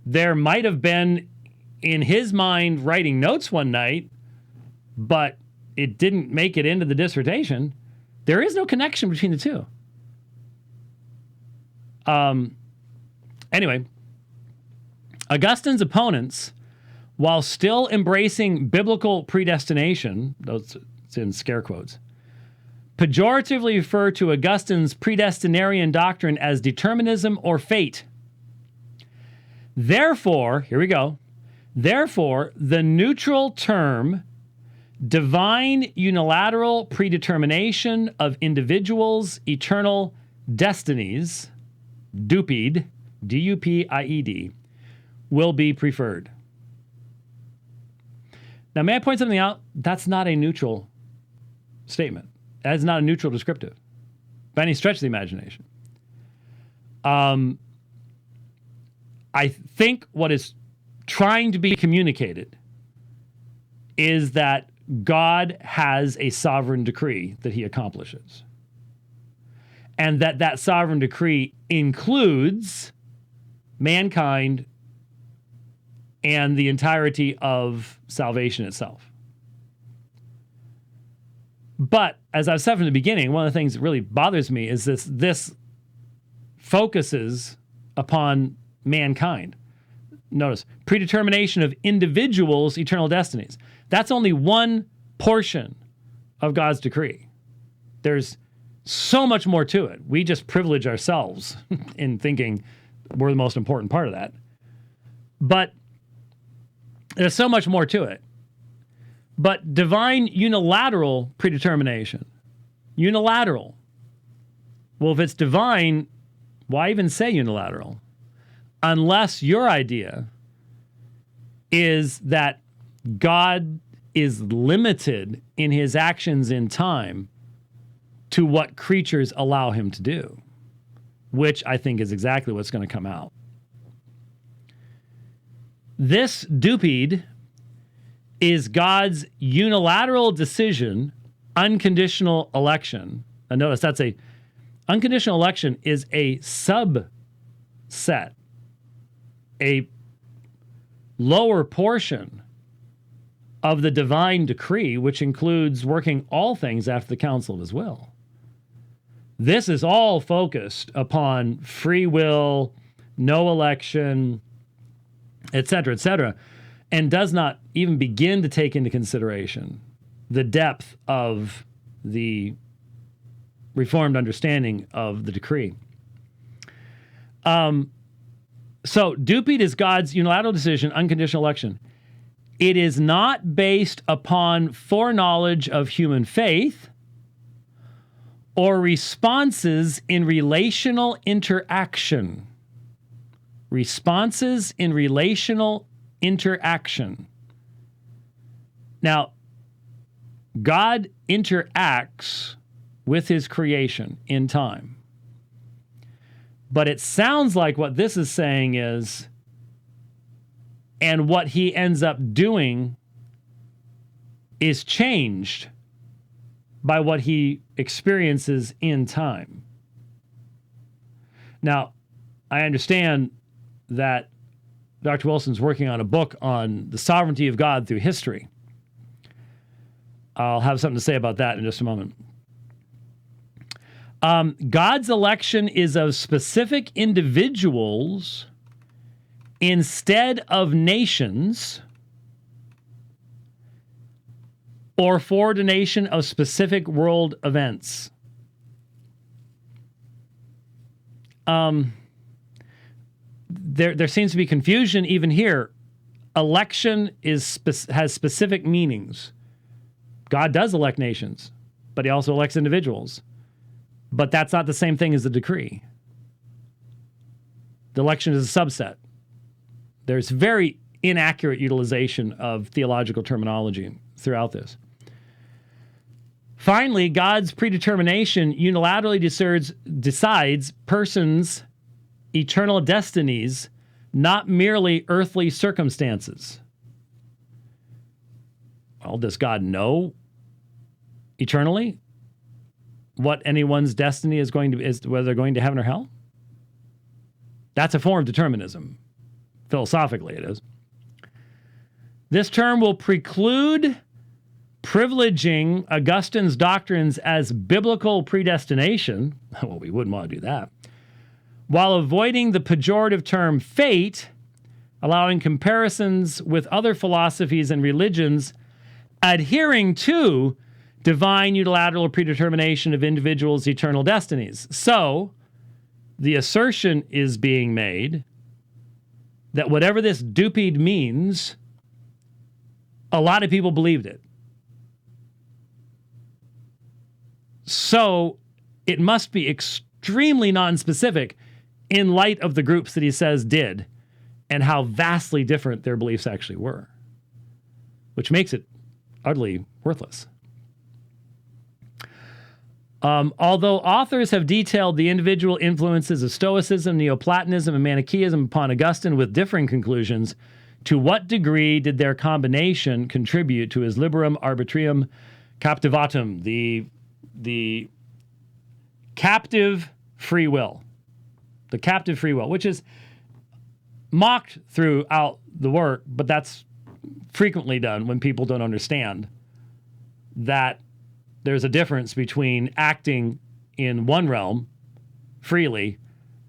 There might have been, in his mind, writing notes one night, but it didn't make it into the dissertation. There is no connection between the two. Anyway, Augustine's opponents, while still embracing biblical predestination, those it's in scare quotes, pejoratively refer to Augustine's predestinarian doctrine as determinism or fate. Therefore, here we go. Therefore, the neutral term divine unilateral predetermination of individuals' eternal destinies, DuPeD, D-U-P-I-E-D, will be preferred. Now, may I point something out? That's not a neutral statement. That is not a neutral descriptive by any stretch of the imagination. I think what is trying to be communicated is that God has a sovereign decree that he accomplishes. and that sovereign decree includes mankind and the entirety of salvation itself. But as I've said from the beginning, one of the things that really bothers me is this focuses upon mankind. Notice, predetermination of individuals' eternal destinies. That's only one portion of God's decree. There's so much more to it. We just privilege ourselves in thinking we're the most important part of that. But there's so much more to it. But divine unilateral predetermination. Unilateral. Well, if it's divine, why even say unilateral? Unless your idea is that God is limited in his actions in time to what creatures allow him to do, which I think is exactly what's going to come out. This DuPeD is God's unilateral decision, unconditional election. And notice unconditional election is a subset, a lower portion of the divine decree, which includes working all things after the counsel of his will. This is all focused upon free will, no election, etc., and does not even begin to take into consideration the depth of the Reformed understanding of the decree. So DuPeD is God's unilateral decision, unconditional election. It is not based upon foreknowledge of human faith or responses in relational interaction. Responses in relational interaction. Now, God interacts with his creation in time. But it sounds like what this is saying is, and what he ends up doing is changed by what he experiences in time. Now, I understand that Dr. Wilson's working on a book on the sovereignty of God through history. I'll have something to say about that in just a moment. God's election is of specific individuals instead of nations, or foreordination of specific world events. There seems to be confusion even here. Election has specific meanings. God does elect nations, but he also elects individuals. But that's not the same thing as the decree. The election is a subset. There's very inaccurate utilization of theological terminology throughout this. Finally, God's predetermination unilaterally decides persons' eternal destinies, not merely earthly circumstances. Well, does God know eternally what anyone's destiny is whether they're going to heaven or hell? That's a form of determinism. Philosophically, it is. This term will preclude privileging Augustine's doctrines as biblical predestination. Well, we wouldn't want to do that. While avoiding the pejorative term fate, allowing comparisons with other philosophies and religions adhering to divine unilateral predetermination of individuals' eternal destinies. So, the assertion is being made that whatever this DuPeD means, a lot of people believed it. So, it must be extremely non-specific in light of the groups that he says did and how vastly different their beliefs actually were, which makes it utterly worthless. Although authors have detailed the individual influences of Stoicism, Neoplatonism, and Manichaeism upon Augustine with differing conclusions, to what degree did their combination contribute to his liberum arbitrium captivatum, the captive free will. The captive free will, which is mocked throughout the work, but that's frequently done when people don't understand that there's a difference between acting in one realm freely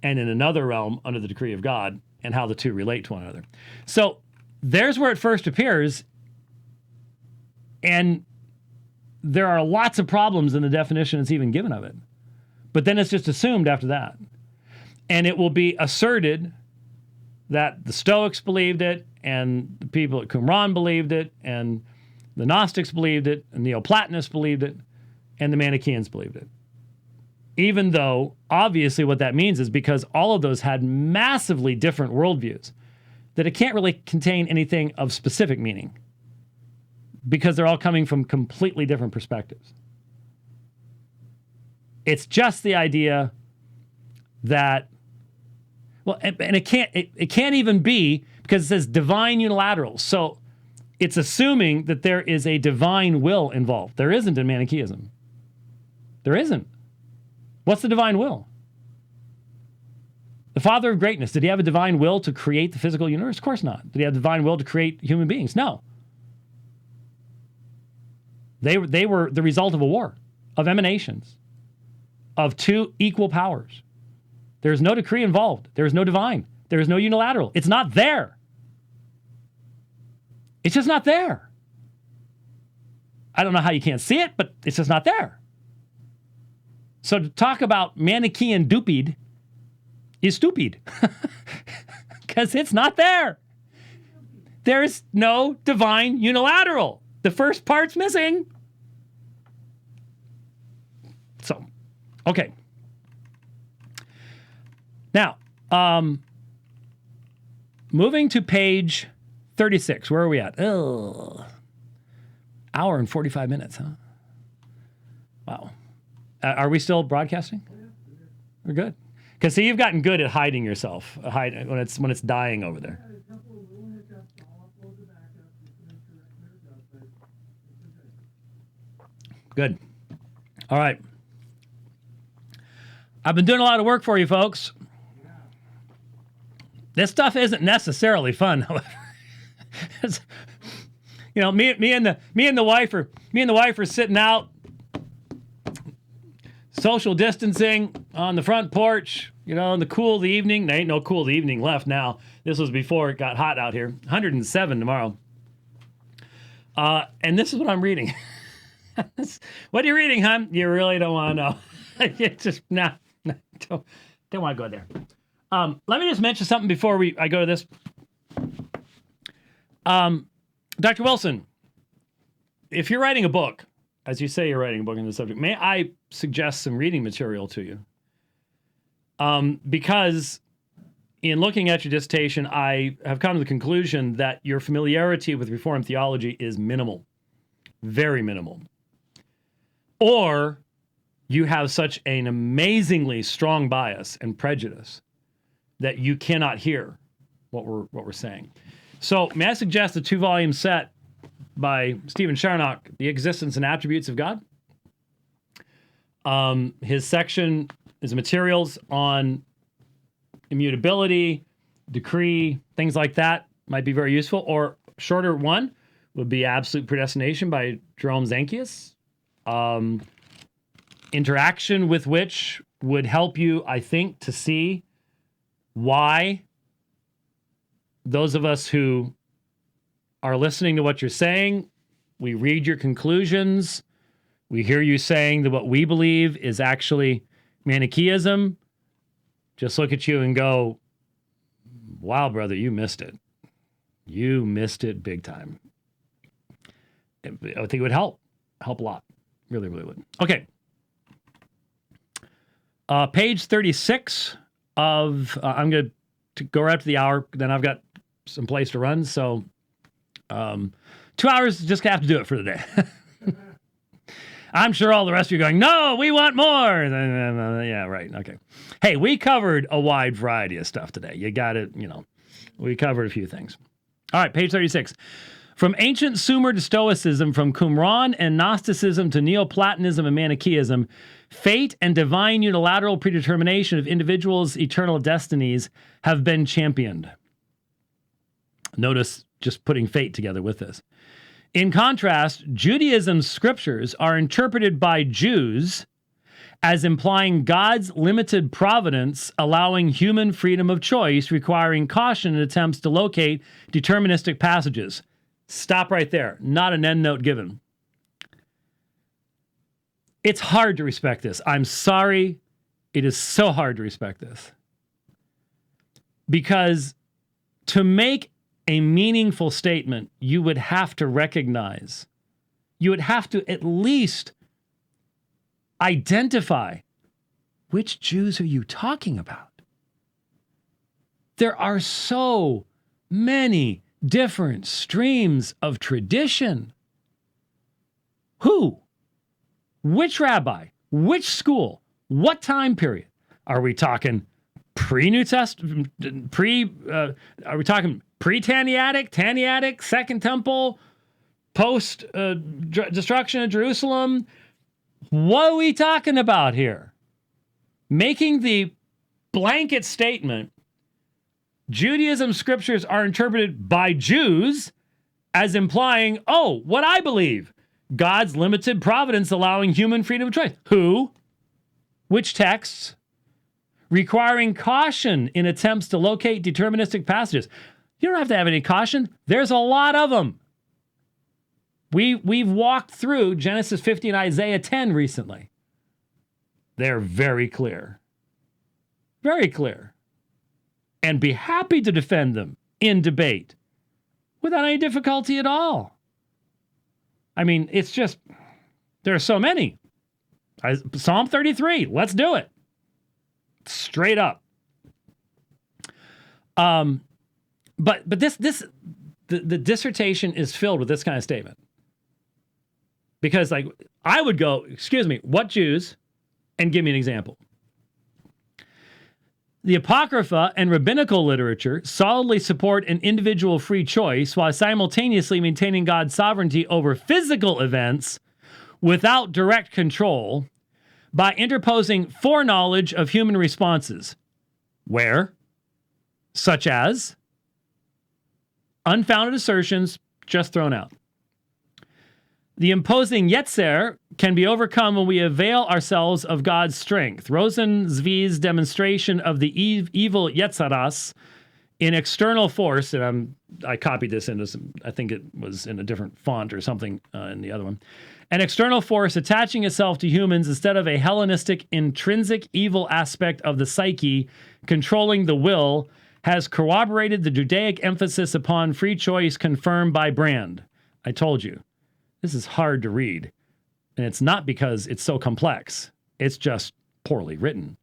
and in another realm under the decree of God, and how the two relate to one another. So there's where it first appears, and there are lots of problems in the definition that's even given of it. But then it's just assumed after that. And it will be asserted that the Stoics believed it, and the people at Qumran believed it, and the Gnostics believed it, and the Neoplatonists believed it, and the Manichaeans believed it. Even though, obviously, what that means is because all of those had massively different worldviews, that it can't really contain anything of specific meaning, because they're all coming from completely different perspectives. It's just the idea that, well, and it can't even be, because it says divine unilateral. So it's assuming that there is a divine will involved. There isn't in Manichaeism. There isn't. What's the divine will? The Father of greatness, did he have a divine will to create the physical universe? Of course not. Did he have a divine will to create human beings? No. They were the result of a war, of emanations, of two equal powers. There's no decree involved. There is no divine. There is no unilateral. It's not there. It's just not there. I don't know how you can't see it, but it's just not there. So to talk about Manichaean DuPeD is stupid, because it's not there. There's no divine unilateral. The first part's missing. So, okay. Now, moving to page 36. Where are we at? Oh, hour and 45 minutes, huh? Wow. Are we still broadcasting? We're good. Because see, you've gotten good at hiding yourself, when it's dying over there. Good. All right. I've been doing a lot of work for you folks. This stuff isn't necessarily fun, however. You know, me and the wife are sitting out, social distancing on the front porch, you know, in the cool of the evening. There ain't no cool of the evening left now. This was before it got hot out here. 107 tomorrow. And this is what I'm reading. What are you reading, hon? You really don't want to know. You just, don't want to go there. Let me just mention something before I go to this. Dr. Wilson, if you're writing a book, as you say you're writing a book on the subject, may I suggest some reading material to you? Because in looking at your dissertation, I have come to the conclusion that your familiarity with Reformed theology is minimal, very minimal. Or you have such an amazingly strong bias and prejudice that you cannot hear what we're saying. So may I suggest a 2-volume set by Stephen Charnock, The Existence and Attributes of God? His section is materials on immutability, decree, things like that might be very useful. Or shorter one would be Absolute Predestination by Jerome Zanchius. Interaction with which would help you, I think, to see why those of us who are listening to what you're saying, we read your conclusions, we hear you saying that what we believe is actually Manichaeism, just look at you and go, wow, brother, you missed it. You missed it big time. I think it would help a lot. Really, really would. Okay. Page 36 of, I'm going to go right up to the hour, then I've got some place to run, so 2 hours, just have to do it for the day. I'm sure all the rest of you are going, no, we want more. Yeah, right. Okay. Hey, we covered a wide variety of stuff today. You got it, we covered a few things. All right, page 36. From ancient Sumer to Stoicism, from Qumran and Gnosticism to Neoplatonism and Manichaeism, fate and divine unilateral predetermination of individuals' eternal destinies have been championed. Notice just putting fate together with this. In contrast, Judaism's scriptures are interpreted by Jews as implying God's limited providence, allowing human freedom of choice, requiring caution in attempts to locate deterministic passages. Stop right there. Not an end note given. It's hard to respect this. I'm sorry. It is so hard to respect this. Because to make a meaningful statement, you would have to recognize, you would have to at least identify which Jews are you talking about. There are so many different streams of tradition. Who? Which rabbi? Which school? What time period? Are we talking pre-New Testament? Are we talking pre-Taniatic, Taniatic, Second Temple, post destruction of Jerusalem? What are we talking about here? Making the blanket statement, Judaism scriptures are interpreted by Jews as implying, oh, what I believe, God's limited providence allowing human freedom of choice. Who? Which texts? Requiring caution in attempts to locate deterministic passages. You don't have to have any caution. There's a lot of them. We've walked through Genesis 50 and Isaiah 10 recently. They're very clear. Very clear. And be happy to defend them in debate without any difficulty at all. I mean, it's just, there are so many. Psalm 33, let's do it. Straight up. But the dissertation is filled with this kind of statement. Because, like, I would go, excuse me, what Jews? And give me an example. The Apocrypha and rabbinical literature solidly support an individual free choice while simultaneously maintaining God's sovereignty over physical events without direct control by interposing foreknowledge of human responses. Where? Such as unfounded assertions just thrown out. The imposing Yetzer can be overcome when we avail ourselves of God's strength. Rosenzweig's demonstration of the evil Yetzeras in external force, and I copied this into some, I think it was in a different font or something in the other one. An external force attaching itself to humans instead of a Hellenistic intrinsic evil aspect of the psyche controlling the will has corroborated the Judaic emphasis upon free choice confirmed by Brand. I told you. This is hard to read, and it's not because it's so complex. It's just poorly written.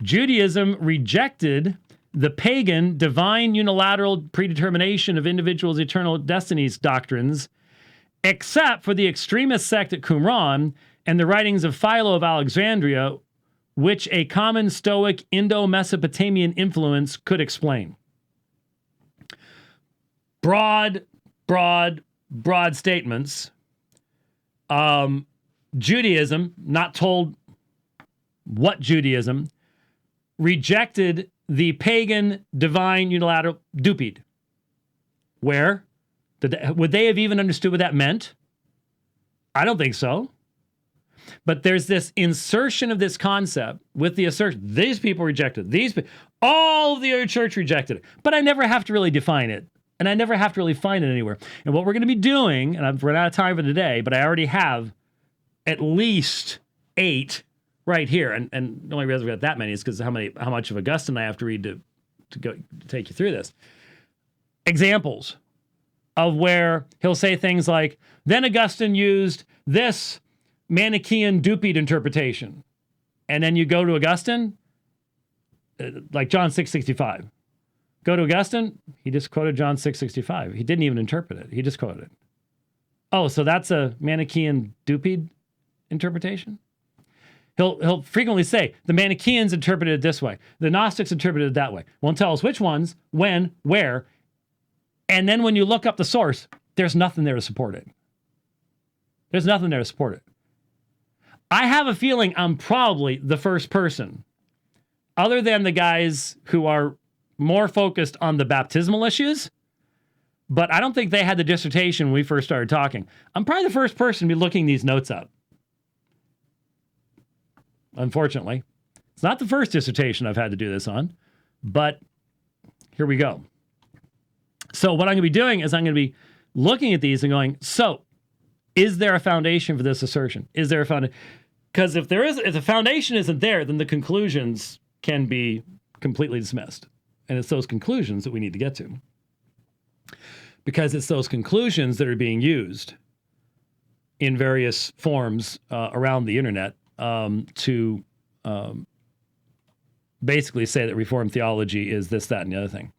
Judaism rejected the pagan divine unilateral predetermination of individuals' eternal destinies doctrines, except for the extremist sect at Qumran and the writings of Philo of Alexandria, which a common Stoic Indo-Mesopotamian influence could explain. Broad statements. Judaism, not told what Judaism, rejected the pagan divine unilateral DuPeD. Where? Would they have even understood what that meant? I don't think so. But there's this insertion of this concept with the assertion, these people rejected it. All of the other church rejected it. But I never have to really define it. And I never have to really find it anywhere. And what we're going to be doing, and I've run out of time for today, but I already have at least 8 right here. And the only reason we got that many is because how much of Augustine I have to read to take you through this. Examples of where he'll say things like, then Augustine used this Manichaean DuPeD interpretation. And then you go to Augustine, like John 6:65. Go to Augustine, he just quoted John 6:65. He didn't even interpret it. He just quoted it. Oh, so that's a Manichaean DuPeD interpretation? He'll frequently say, the Manichaeans interpreted it this way. The Gnostics interpreted it that way. Won't tell us which ones, when, where. And then when you look up the source, there's nothing there to support it. There's nothing there to support it. I have a feeling I'm probably the first person, other than the guys who are more focused on the baptismal issues, but I don't think they had the dissertation when we first started talking. I'm probably the first person to be looking these notes up. Unfortunately. It's not the first dissertation I've had to do this on, but here we go. So what I'm going to be doing is I'm going to be looking at these and going, so is there a foundation for this assertion? Is there a foundation? Because if the foundation isn't there, then the conclusions can be completely dismissed. And it's those conclusions that we need to get to. Because it's those conclusions that are being used in various forms around the internet to basically say that Reformed theology is this, that, and the other thing.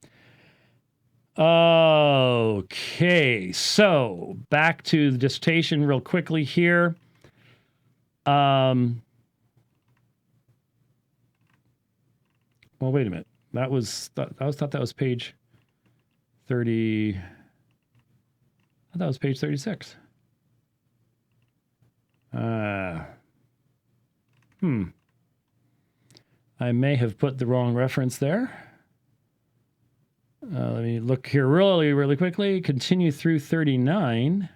Okay, so back to the dissertation real quickly here. Well, wait a minute. I thought that was page 30. I thought it was page 36. I may have put the wrong reference there. Let me look here really, really quickly. Continue through 39.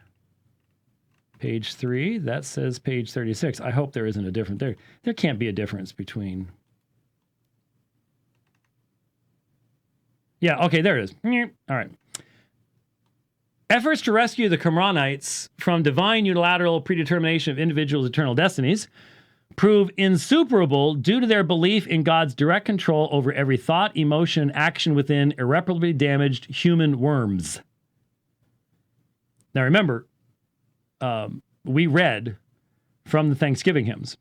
Page 3. That says page 36. I hope there isn't a difference there. There can't be a difference between... Yeah, okay, there it is. All right. Efforts to rescue the Qumranites from divine unilateral predetermination of individuals' eternal destinies prove insuperable due to their belief in God's direct control over every thought, emotion, and action within irreparably damaged human worms. Now remember, we read from the Thanksgiving hymns.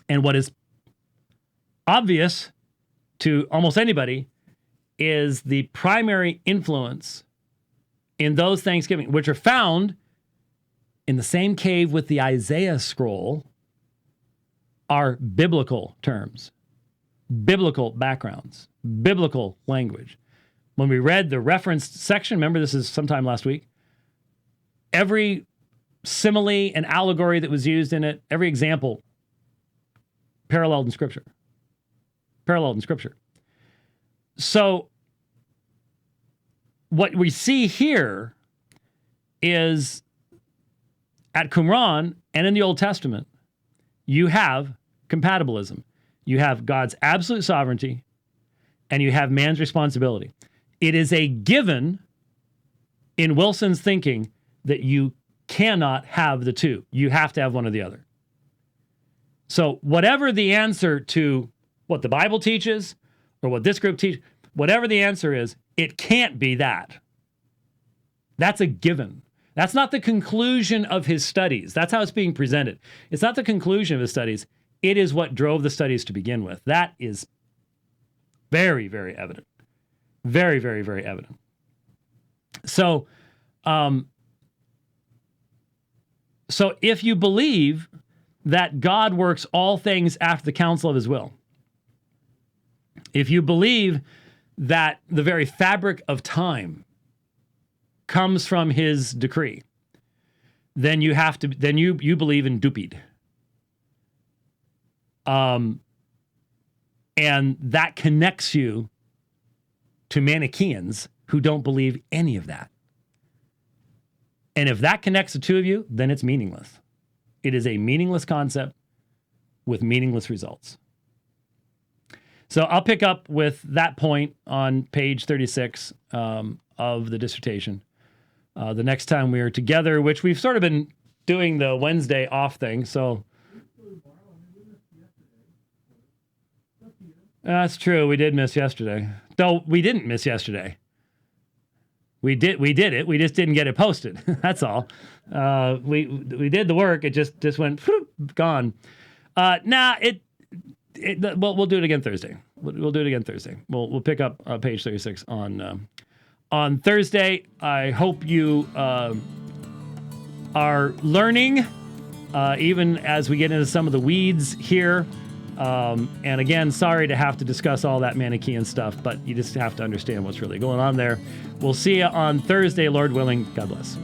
And what is obvious to almost anybody is the primary influence in those Thanksgiving, which are found in the same cave with the Isaiah scroll, are biblical terms, biblical backgrounds, biblical language. When we read the referenced section, remember this is sometime last week, every simile and allegory that was used in it, every example paralleled in Scripture. Paralleled in Scripture. So what we see here is at Qumran and in the Old Testament, you have compatibilism. You have God's absolute sovereignty and you have man's responsibility. It is a given in Wilson's thinking that you cannot have the two. You have to have one or the other. So whatever the answer to what the Bible teaches or what this group teaches, whatever the answer is, it can't be that. That's a given. That's not the conclusion of his studies. That's how it's being presented. It's not the conclusion of his studies. It is what drove the studies to begin with. That is very, very evident. Very, very, very evident. So, so if you believe that God works all things after the counsel of his will, if you believe that the very fabric of time comes from his decree, then you have to, then you believe in DuPeD. And that connects you to Manichaeans who don't believe any of that. And if that connects the two of you, then it's meaningless. It is a meaningless concept with meaningless results. So I'll pick up with that point on page 36 of the dissertation. The next time we are together, which we've sort of been doing the Wednesday off thing, so... That's true, we did miss yesterday. Though we didn't miss yesterday. We did it, we just didn't get it posted. That's all. We did the work, it just went gone. We'll do it again Thursday. We'll do it again Thursday. We'll pick up page 36 on Thursday. I hope you are learning, even as we get into some of the weeds here. And again, sorry to have to discuss all that Manichaean stuff, but you just have to understand what's really going on there. We'll see you on Thursday, Lord willing. God bless.